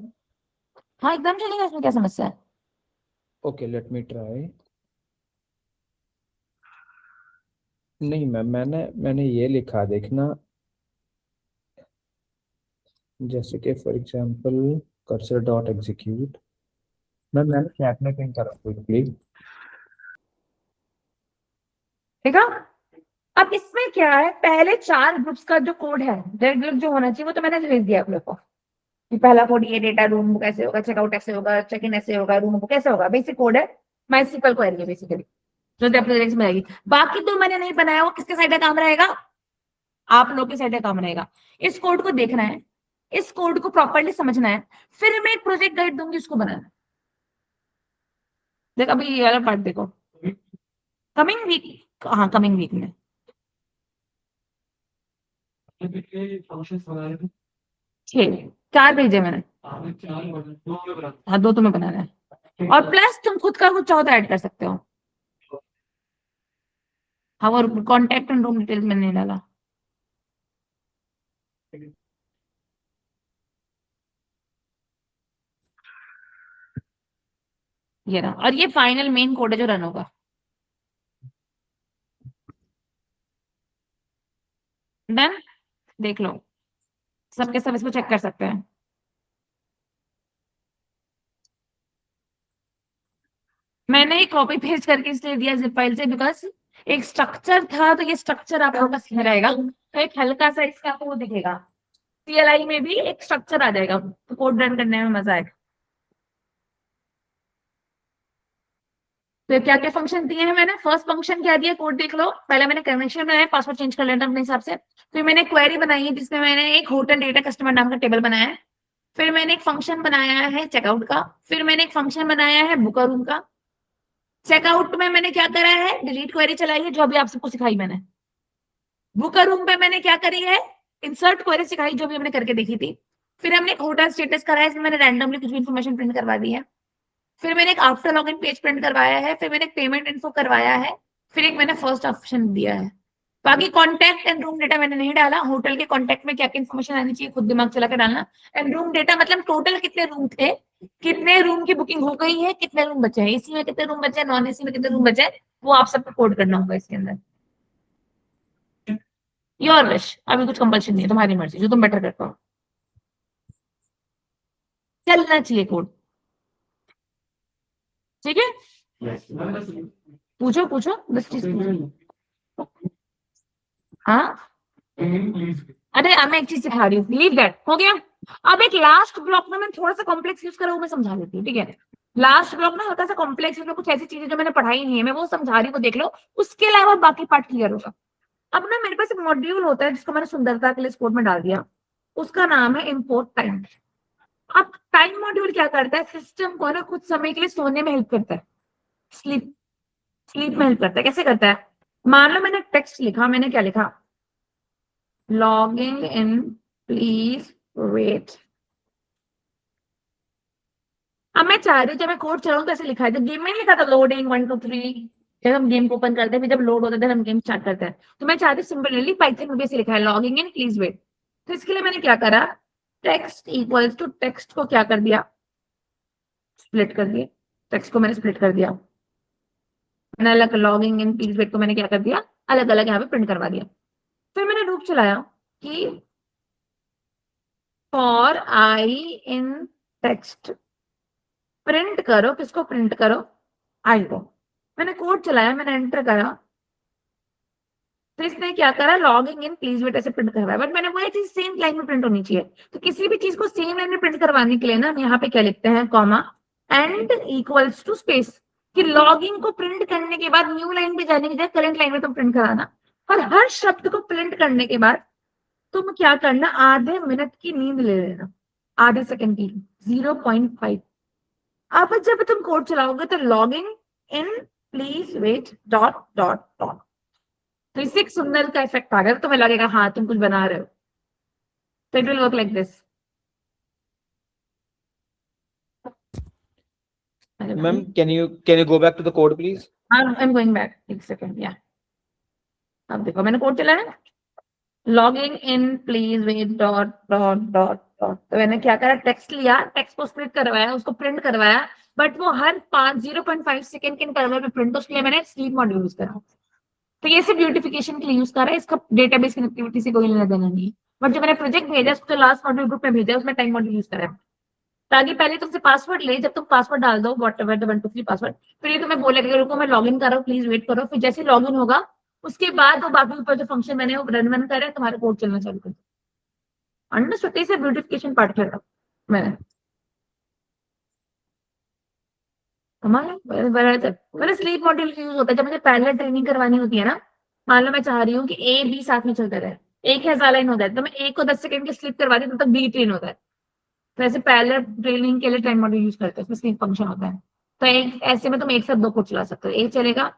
हाँ एकदम चलेगा, इसमें क्या समस्या है? Okay, let me try. नहीं मैम, मैंने मैंने ये लिखा, देखना, जैसे कि for example cursor dot execute. मैंने चैट में पिन करा क्विकली। ठीक है। अब इसमें क्या है, पहले 4 ग्रुप्स का जो कोड है, रेड ग्रुप जो होना चाहिए, वो तो मैंने भेज दिया आप लोग को कि पहला कोड ये, डेटा रूम बुक ऐसे होगा, चेकआउट ऐसे होगा, चेक इन ऐसे होगा, रूम बुक ऐसे होगा, बेसिक कोड है। माइसिकल क्वेरी है बेसिकली, जो अपने में आएगी। बाकी तो मैंने नहीं बनाया, वो किसके साइड का काम रहेगा? आप लोग के साइड का काम रहेगा। इस कोड को देखना है, इस कोड को प्रॉपरली समझना है, फिर मैं एक प्रोजेक्ट गाइड दूंगी उसको बनाना है। देख अभी ये वाला पार्ट देखो, कमिंग वीक, हाँ कमिंग वीक में। छह, 4 भेजे मैंने। हाँ 2 तुम्हें बनाना है, और प्लस तुम खुद का कुछ चाहो तो ऐड कर सकते हो। हाँ और कॉन्टेक्ट एंड रूम डिटेल्स मैंने नहीं डाला। ये रहा, और ये फाइनल मेन कोड है जो रन होगा। डन, देख लो, सबके सब इसको चेक कर सकते हैं। मैंने कॉपी पेस्ट करके इसलिए दिया जिप फाइल से, बिकॉज एक स्ट्रक्चर था, तो ये स्ट्रक्चर आप लोगों का सीधा रहेगा, तो एक हल्का सा इसका आपको वो दिखेगा, CLI में भी एक स्ट्रक्चर आ जाएगा, तो कोड रन करने में मजा आएगा। तो क्या क्या फंक्शन दिए हैं मैंने? फर्स्ट फंक्शन क्या दिया, कोड देख लो। पहले मैंने कन्वेंशन बनाया, पासवर्ड चेंज कर लेना अपने हिसाब से। फिर मैंने क्वेरी बनाई है जिसमें मैंने एक होटल डेटा कस्टमर नाम का टेबल बनाया है। फिर मैंने एक फंक्शन बनाया है चेकआउट का। फिर मैंने एक फंक्शन बनाया है बुकर रूम का। चेकआउट में मैंने क्या करा है, डिलीट क्वेरी चलाई है जो अभी आप सबको सिखाई मैंने। बुकर रूम पे मैंने क्या करी है, इंसर्ट क्वेरी सिखाई जो भी हमने करके देखी थी। फिर हमने एक होटल स्टेटस कराया, इसमें मैंने रैंडमली कुछ भी इन्फॉर्मेशन प्रिंट करवा दी है। फिर मैंने एक आफ्टर लॉगिन पेज प्रिंट करवाया है। फिर मैंने एक पेमेंट इन्फो करवाया है। फिर एक मैंने फर्स्ट ऑप्शन दिया है। बाकी कॉन्टैक्ट एंड रूम डेटा मैंने नहीं डाला। होटल के कॉन्टैक्ट में क्या क्या इन्फॉर्मेशन आनी चाहिए खुद दिमाग चला के डालना। एंड रूम डेटा मतलब टोटल कितने रूम थे, कितने रूम की बुकिंग हो गई है, कितने रूम बचे हैं, एसी में कितने रूम बचे हैं, नॉन एसी में कितने रूम बचे हैं, वो आप सबको कोड करना होगा इसके अंदर। योर विश, अभी कुछ कंपल्शन नहीं है, तुम्हारी मर्जी, जो तुम बेटर कर पाओ। चलना चाहिए कोड, ठीक है? पूछो पूछो, 10 चीज पूछो। हाँ, अरे मैं एक चीज सिखा रही हूँ, लीव दैट, हो गया। अब एक लास्ट ब्लॉक में मैं थोड़ा सा कॉम्प्लेक्स यूज करा, वो मैं समझा देती हूँ, ठीक है? लास्ट ब्लॉक में हल्का सा कॉम्प्लेक्स, उसमें कुछ ऐसी चीजें जो मैंने पढ़ाई नहीं है, मैं वो समझा रही हूँ, वो देख लो। उसके अलावा बाकी पार्ट क्लियर होगा। अब ना मेरे पास एक मॉड्यूल होता है जिसको मैंने सुंदरता के लिए कोड में डाल दिया, उसका नाम है इम्पोर्ट टाइम। अब टाइम मॉड्यूल क्या करता है, सिस्टम को ना कुछ समय के लिए सोने में हेल्प करता है, स्लीप स्लीप में हेल्प करता है। कैसे करता है? मान लो मैंने टेक्स्ट लिखा, मैंने क्या लिखा, लॉगिंग इन प्लीज वेट। अब मैं चाह रही हूँ जब मैं कोड चलाऊं तो ऐसे लिखा है, जब गेम में लिखा था लोडिंग 1 2 3, जब हम गेम को ओपन करते हैं, फिर जब लोड होता है हम गेम स्टार्ट करते हैं, तो मैं चाहती हूँ सिंपली पाइथन में भी ऐसे लिखा है लॉगिंग इन प्लीज वेट। तो इसके लिए मैंने क्या करा, टेक्स्ट इक्वल्स टू टेक्स्ट को क्या कर दिया, स्प्लिट कर दिया। टेक्स्ट को मैंने स्प्लिट कर दिया, मैंने अलग लॉगिंग इन प्लीज वेट को मैंने क्या कर दिया, अलग अलग यहाँ पे प्रिंट करवा दिया। फिर मैंने लूप चलाया कि for i in text print करो, किसको प्रिंट करो, आई को। मैंने कोड चलाया, मैंने एंटर करा, तो इसने क्या करा, लॉगिंग इन प्लीज वेट ऐसे प्रिंट करवाया। बट मैंने वही चीज सेम लाइन में प्रिंट होनी चाहिए, तो किसी भी चीज को सेम लाइन में प्रिंट करवाने के लिए ना हम यहाँ पे क्या लिखते हैं, comma and equals to space, कि लॉगिंग को प्रिंट करने के बाद न्यू लाइन पे जाने के बाद करंट लाइन में तुम प्रिंट कराना। और हर शब्द को प्रिंट करने के बाद तुम क्या करना, आधे मिनट की नींद ले लेना, आधे सेकंड की, 0.5। अब जब तुम कोड चलाओगे तो logging in please wait dot dot dot, तो इससे एक सुंदर का इफेक्ट आ गया, तो तुम्हें लगेगा हाँ तुम कुछ बना रहे हो। तो it will work like this. Ma'am can you go back to the code please? I am going back, एक सेकंड, या अब देखो मैंने कोड चलाया, logging in please wait dot dot dot dot. तो मैंने क्या करा, टेक्स्ट लिया, टेक्स्ट को स्प्लिट करवाया, उसको प्रिंट करवाया, बट वो हर 0.5 सेकंड के इंटरवल में प्रिंट, उसके लिए मैंने स्लीप मॉड्यूल यूज करा। तो ये सिर्फ ब्यूटिफिकेशन के लिए यूज कर रहा है, इसका डेटाबेस कनेक्टिविटी से कोई लेना देना नहीं है। बट जो मैंने प्रोजेक्ट भेजा, उसको लास्ट मॉड्यूल ग्रुप में भेजा, उसमें टाइम मॉड्यूल यूज करा है, ताकि पहले तुमसे पासवर्ड ले, जब तुम पासवर्ड डाल दो व्हाटएवर द 1 2 3 पासवर्ड, फिर ये तुम्हें बोलेगा रुको मैं लॉगिन कर रहा हूँ प्लीज वेट करो। फिर जैसे लॉगिन होगा उसके बाद वो बाकी ऊपर जो फंक्शन मैंने वो रन कर रहे हैं, तुम्हारा कोड चलना चालू कर दो। अंडरस्टूड? से ब्यूटिफिकेशन पार्ट कर रहा हूँ मैंने, हमारा स्लीप मॉड्यूल यूज होता है जब मुझे पहले ट्रेनिंग करवानी होती है ना। मान लो मैं चाह रही हूँ कि ए बी साथ में चलते रहे, एक है लाइन होता है, तो मैं ए को 10 सेकंड की स्लीप करवा दी, तब तक बी ट्रेन होता है। तो ऐसे पहले ट्रेनिंग के लिए टाइम मॉड्यूल यूज करते हैं, उसमें स्लीप फंक्शन होता है। तो एक ऐसे में तुम एक साथ 2 कोड चला सकते हो, ए चलेगा,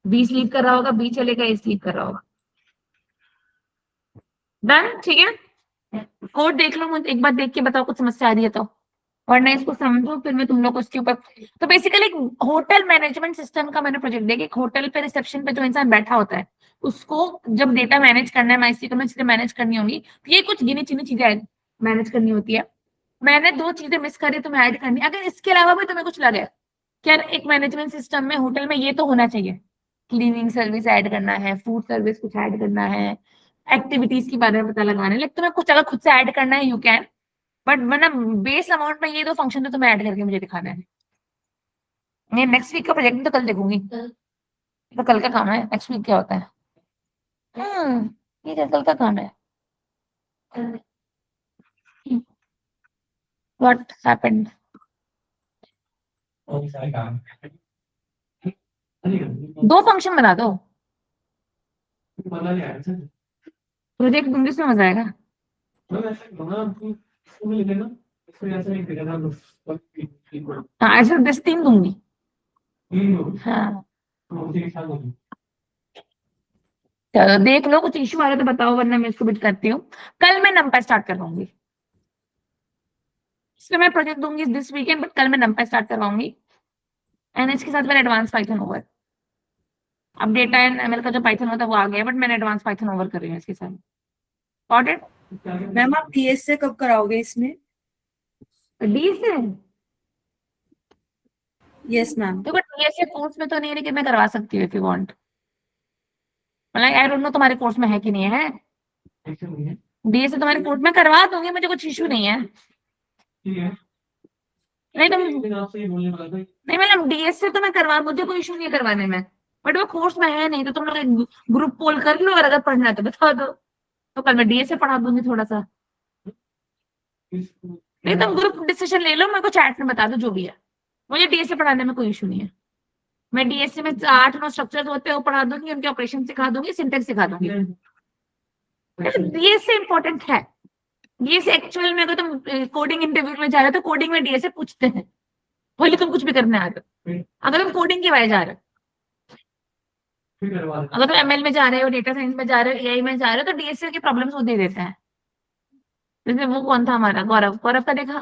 बी स्लीप कर रहा होगा, बी चलेगा, ए स्लीप कर रहा होगा। डन, ठीक है? कोड देख लो, मुझे एक बार देख के बताओ कुछ समस्या आ रही है तो, वरना इसको समझो फिर मैं तुम लोग को उसके ऊपर। तो बेसिकली होटल मैनेजमेंट सिस्टम का मैंने प्रोजेक्ट देखा, एक होटल पे रिसेप्शन पे जो इंसान बैठा होता है, उसको जब डेटा मैनेज करना है, माइसीक्यू में चीजें मैनेज करनी होंगी, तो ये कुछ गिनी चुनी चीजें मैनेज करनी होती है। मैंने 2 चीजें मिस करी, तुम्हें ऐड करनी। अगर इसके अलावा भी तुम्हें कुछ लगे क्या एक मैनेजमेंट सिस्टम में होटल में ये तो होना चाहिए, क्लीनिंग सर्विस ऐड करना है, फूड सर्विस कुछ ऐड करना है, एक्टिविटीज के बारे में पता लगाना है, लेकिन तुम्हें कुछ अगर खुद से ऐड करना है यू कैन, बट वरना बेस अमाउंट में ये 2 फंक्शन तो तुम्हें ऐड करके मुझे दिखाना है। नहीं, नेक्स्ट वीक का प्रोजेक्ट तो कल देखूंगी, तो कल का काम है, नेक्स्ट वीक क्या होता है। ये कल का काम है। What happened? और सारे काम 2 फंक्शन बना दो, पता नहीं आया सर। प्रोजेक्ट इंग्लिश में मजा आएगा। मैं ऐसे बना तुम लिखे ना, इसमें ऐसे नहीं लिखा था हाँ, ऐसे 10 3 दूंगी। तीन हाँ, तो उसी के साथ होगी। चलो देख लो, कुछ इशू आ रहा है तो बताओ, वरना मैं इसको बिट करती हूँ। कल मैं नंबर स्टार्ट करवाऊंगी, इसमें मैं प्रोजेक्ट दूंगी दिस वीकेंड, बट कल मैं नंबर स्टार्ट करवाऊंगी। एंड इसके साथ मेरा एडवांस पाइथन ओवर, अब डेटा एंड एमएल का जो पाइथन होता है वो आ गया, बट मैंने एडवांस पाइथन ओवर कर रही हूँ इसके साथ। Got it? मैम आप डीएस से कब कराओगे इसमें? डी से यस मैम। देखो, डीएस से कोर्स में तो नहीं है, लेकिन मैं करवा सकती हूँ इफ यू वांट। मतलब आई डोंट नो तुम्हारे कोर्स में है कि नहीं है। ऐसे नहीं है, डीएस से तुम्हारे कोर्स में करवा दूंगी, मुझे कुछ इशू नहीं है। ठीक है। नहीं तुम, लेकिन आपसे ये बोलने वाला था नहीं मतलब डीएस से तो मैं करवा, मुझे कोई इशू नहीं है करवाने में, बट वो कोर्स में है नहीं, तो तुम लोग एक ग्रुप पोल कर लो, और अगर पढ़ना है तो बता दो, तो कल मैं डीएस से पढ़ा दूंगी थोड़ा सा। इसको नहीं तुम ग्रुप डिस्कशन ले लो, मेरे को चैट में बता दो जो भी है, मुझे डीएस से पढ़ाने में कोई इशू नहीं है। मैं डीएससी में 8-9 स्ट्रक्चर्स होते हैं वो पढ़ा दूंगी, उनके ऑपरेशन सिखा दूंगी, सिंटेक्स सिखा दूंगी। डीएससी इंपॉर्टेंट है। डीएससी एक्चुअल में अगर तुम कोडिंग इंटरव्यू में जा रहे हो तो कोडिंग में डीएससी पूछते हैं, बोले तुम कुछ भी करने आ रहे हो। अगर तुम कोडिंग के वाले जा रहे हो, फिर करवा देना। अगर तुम एमएल में जा रहे हो, डेटा साइंस में जा रहे हो, एआई में जा रहे हो, तो डीएससी की प्रॉब्लम्स वो दे देते हैं। जैसे वो कौन था हमारा, गौरव, गौरव का देखा,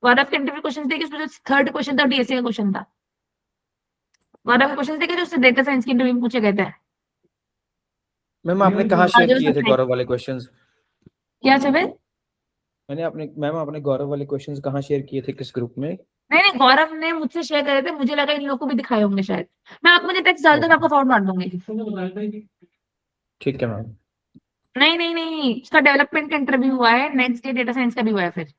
गौरव के इंटरव्यू क्वेश्चन देखे, उसमें जो 3rd क्वेश्चन था डीएससी का क्वेश्चन था। गौरव के क्वेश्चन देखे जो उससे डेटा साइंस के इंटरव्यू में पूछे गए थे। मैम आपने कहाँ हाँ, शेयर जो किए थे सब- गौरव वाले क्वेश्चंस? क्या चबे? मैंने अपने मैम आपने गौरव वाले क्वेश्चंस कहाँ शेयर किए थे, किस ग्रुप में? नहीं नहीं, गौरव ने मुझसे शेयर करे थे, मुझे लगा इन लोगों को भी दिखाए होंगे शायद। मैं आप मुझे टेक्स्ट डाल दो, मैं आपको फॉरवर्ड मार दूंगी। इसने बताया था कि ठीक है मैम। नहीं नहीं नहीं, उसका डेवलपमेंट का इंटरव्यू हुआ है, नेक्स्ट डे डेटा साइंस का भी हुआ है, फिर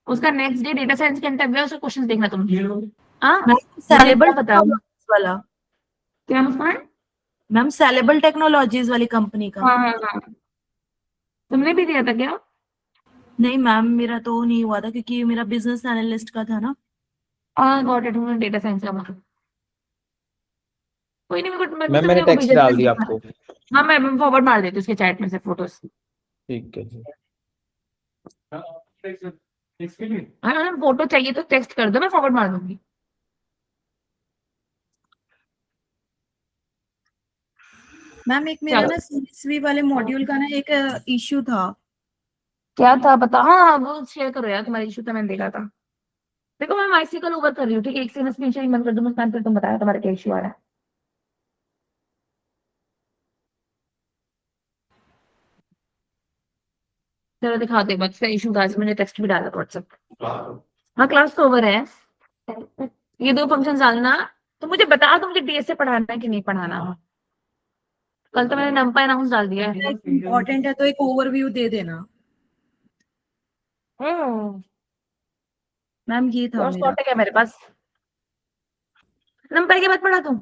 उसका नेक्स्ट डे डेटा साइंस का इंटरव्यू है, उसका क्वेश्चन देखना तुम। ये लोग हाँ, मैम क्या सैलेबल बताओ, वाला, क्या मुस्कान? मैम सैलेबल टेक्नोलॉजीज वाली कंपनी का। हाँ हाँ हाँ, तुमने भी दिया था क्या? नहीं मैम, मेरा तो नहीं हुआ था क्योंकि मेरा बिजनेस एनालिस्ट का था ना। हाँ, गॉट इट, डेटा साइंस का मतलब कोई नहीं, मैम मैंने टेक्स्ट डाल दिया आपको। हाँ, मैं फॉरवर्ड मार देती हूँ उसके चैट में से फोटोज। ठीक है जी। इसके लिए हाँ, फोटो चाहिए तो टेक्स्ट कर दो, मैं फॉरवर्ड मार दूंगी। मैम एक मेरा चलो। ना सीएसवी वाले मॉड्यूल का ना एक इश्यू था। क्या था बता, हाँ वो शेयर करो यार, तुम्हारी इशू तो मैंने देखा था। देखो मैं माइसिकल ओवर कर रही हूँ, ठीक है, एक सेकंड स्क्रीन शेयरिंग बंद कर दूँ मुस्कान, फिर तुम बताया तुम्हारा क्या इशू आ रहा है। चलो दिखा दो, बच्चे का इशू था, मैंने टेक्स्ट भी डाला व्हाट्सएप। हाँ, क्लास तो ओवर है, ये 2 फंक्शन डालना। तो मुझे बता दो, मुझे डीएस से पढ़ाना है कि नहीं पढ़ाना। कल तो मैंने नंपा अनाउंस डाल दिया है। इम्पोर्टेंट है तो एक ओवरव्यू दे देना। मैम ये था मेरा। है क्या मेरे पास? नंपाई के बाद पढ़ा दूं?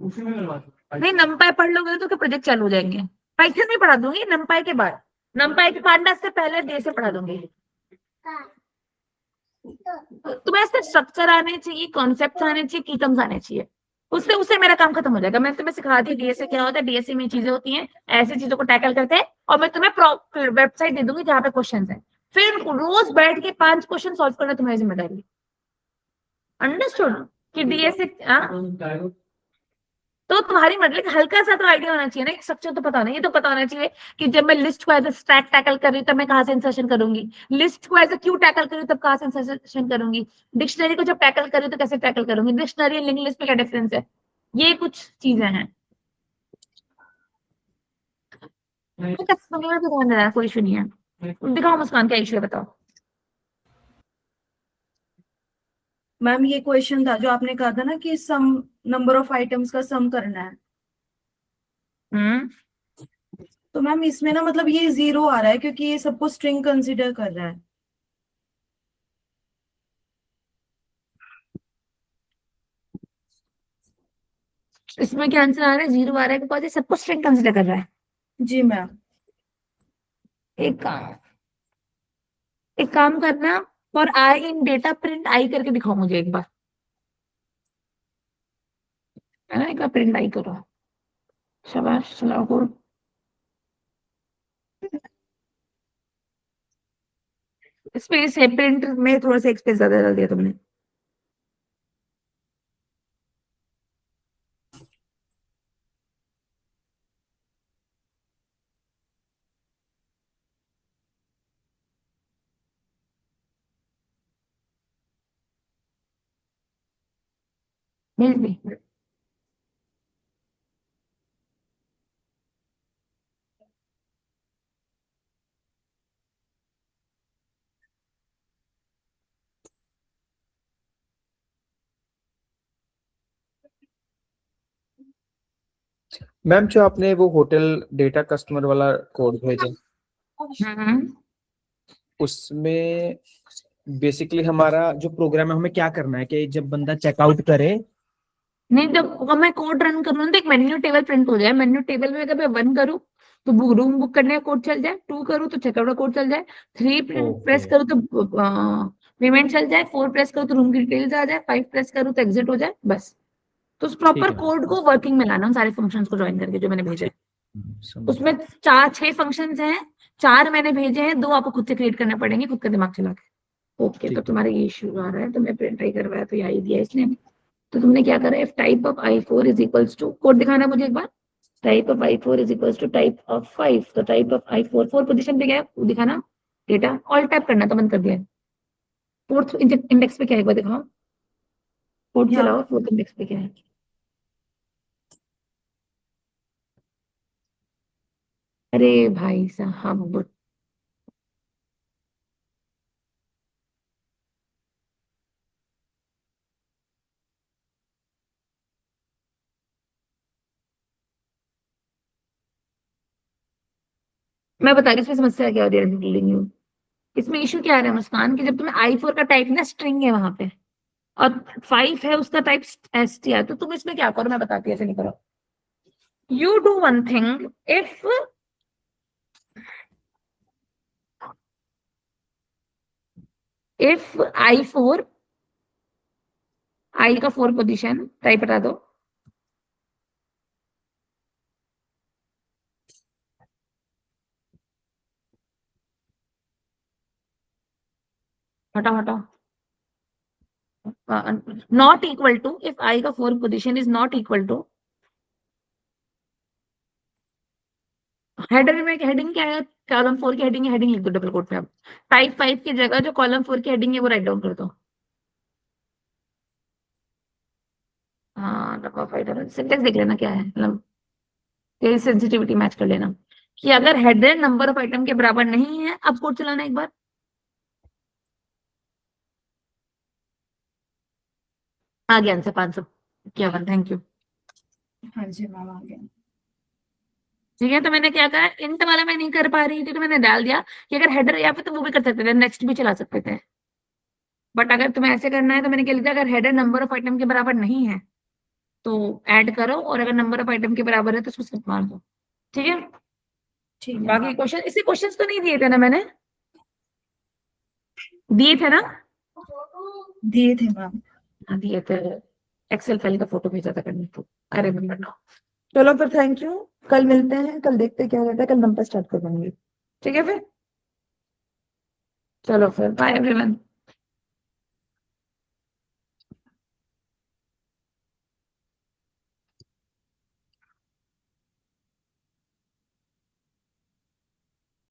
उसी में करवा दो। नहीं, नंपाई पढ़ लोगे तो प्रोजेक्ट चालू हो जाएंगे। पाइथन में पढ़ा दूंगी नंपाई के बाद, नंपाई के पांडा से पहले डे से पढ़ा दूंगी। तुम्हें ऐसे स्ट्रक्चर आने चाहिए, कॉन्सेप्ट आने चाहिए, कीटम्स आने चाहिए, उससे उससे मेरा काम खत्म हो जाएगा। मैं तुम्हें सिखाती हूँ डीएसए क्या होता है, डीएसए में चीजें होती हैं, ऐसी चीजों को टैकल करते हैं, और मैं तुम्हें वेबसाइट दे दूंगी जहाँ पे क्वेश्चन है, फिर रोज बैठ के 5 क्वेश्चन सॉल्व करना तुम्हारी जिम्मेदारी। अंडरस्टूड? कि डीएसए तो तुम्हारी मतलब हल्का सा तो आइडिया होना चाहिए ना, स्ट्रक्चर तो पता नहीं, ये तो पता होना चाहिए कि जब मैं लिस्ट को एज ए स्टैक टैकल कर रही हूँ तब मैं कहाँ से इंसर्शन करूंगी, लिस्ट को एज ए क्यू टैकल कर रही हूँ तब कहाँ से इंसर्शन करूंगी, डिक्शनरी को जब टैकल कर रही हूँ तो कैसे टैकल करूंगी, डिक्शनरी लिंक लिस्ट में क्या डिफरेंस है, ये कुछ चीजें हैं। कोई इशू नहीं है, दिखाओ मुस्कान क्या इशू है बताओ। मैम ये क्वेश्चन था जो आपने कहा था ना कि सम नंबर ऑफ आइटम्स का सम करना है। तो मैम इसमें ना मतलब ये 0 आ रहा है क्योंकि ये सबको स्ट्रिंग कंसीडर कर रहा है। इसमें क्या आंसर आ रहा है? 0 आ रहा है बिकॉज ये सबको स्ट्रिंग कंसिडर कर रहा है। जी मैम। एक काम करना, for i in data print i करके दिखाओ मुझे एक बार, है ना? एक बार प्रिंट आई करो। शाबाश, चलाओ। स्पेस है, प्रिंट में थोड़ा सा एक स्पेस ज्यादा डाल दिया तुमने। भेज दी। मैम जो आपने वो होटल डेटा कस्टमर वाला कोड भेजा, उसमें बेसिकली हमारा जो प्रोग्राम है, हमें क्या करना है कि जब बंदा चेकआउट करे, नहीं, जब मैं कोड रन करूँ ना तो एक मेन्यू टेबल प्रिंट हो जाए। मेन्यू टेबल में अगर मैं 1 करूँ तो रूम बुक करने का कोड चल जाए, 2 करूँ तो चेकआउट का कोड चल जाए, 3 प्रेस ओके करूँ तो पेमेंट चल जाए, 4 प्रेस करूँ तो रूम की डिटेल्स आ जाए, 5 प्रेस करूँ तो एग्जिट हो जाए, बस। तो उस ठीक प्रॉपर है, कोड को वर्किंग में लाना, उन सारे फंक्शंस को ज्वाइन करके जो मैंने भेजे। समझ उसमें 6 फंक्शंस हैं, 4 मैंने भेजे हैं, 2 आपको खुद से क्रिएट करने पड़ेंगे, खुद का दिमाग चला के। ओके, तो ठीक है। तुम्हारा ये इशू आ रहा है, तो मैं प्रिंट ट्राई करवाया तो यही दिया इसने। तो तुमने क्या करा? If type of i4 is equals to, code दिखाना मुझे एक बार। Type of i4 is equals to type of 5, तो टाइप ऑफ i4 4 पोजीशन पे क्या है वो दिखाना। डेटा ऑल टाइप करना, तो बंद कर दिया। 4th इंडेक्स पे क्या है एक बार दिखाओ। कोड यहाँ चलाओ, 4th इंडेक्स पे क्या है। अरे भाई साहब, मैं बता रही हूँ इसमें समस्या क्या हो रही है। इसमें इशू क्या आ रहा है मुस्कान, कि जब तुम्हें i4 का टाइप ना स्ट्रिंग है वहां पे, और 5 है उसका टाइप str, तो तुम इसमें क्या करो मैं बताती हूँ, ऐसे नहीं करो। You do one thing, if i4, i का 4 पोजीशन टाइप हटा दो, हटाओ हटाओ, not equal to, if i का 4 position is not equal to, header में हेडिंग क्या है? कॉलम 4 की हेडिंग है, हेडिंग लिख दो डबल कोट में। अब टाइप 5 की जगह जो कॉलम 4 की हेडिंग है वो राइट डाउन कर दो। हाँ, नंबर 5 सिंटेक्स देख लेना क्या है, मतलब तेरी सेंसिटिविटी मैच कर लेना, कि अगर हेडर नंबर ऑफ आइटम के बराबर नहीं है, अब कोड चलाना एक बार। आ गया आंसर 551, थैंक यू। हाँ जी मैम आ गया। ठीक है, तो मैंने क्या कहा, इंट वाला मैं नहीं कर पा रही थी तो मैंने डाल दिया कि अगर हेडर या फिर तो वो भी कर सकते थे, नेक्स्ट भी चला सकते थे। बट अगर तुम्हें ऐसे करना है तो मैंने क्या लिखा, अगर हेडर नंबर ऑफ आइटम के बराबर नहीं है तो ऐड करो, और अगर नंबर ऑफ आइटम के बराबर है तो उसको स्किप मार दो। ठीक है, ठीक है बाकी मैम। क्वेश्चन, इसे क्वेश्चंस तो नहीं दिए थे ना मैंने? दिए थे ना? दिए थे मैम। हाँ दिए थे। एक्सेल फाइल का फोटो भेजा था करने को। अरे मैं, चलो फिर थैंक यू। कल मिलते हैं, कल देखते हैं क्या रहता है, कल नंबर स्टार्ट कर दूंगी। ठीक है फिर, चलो फिर बाय एवरीवन।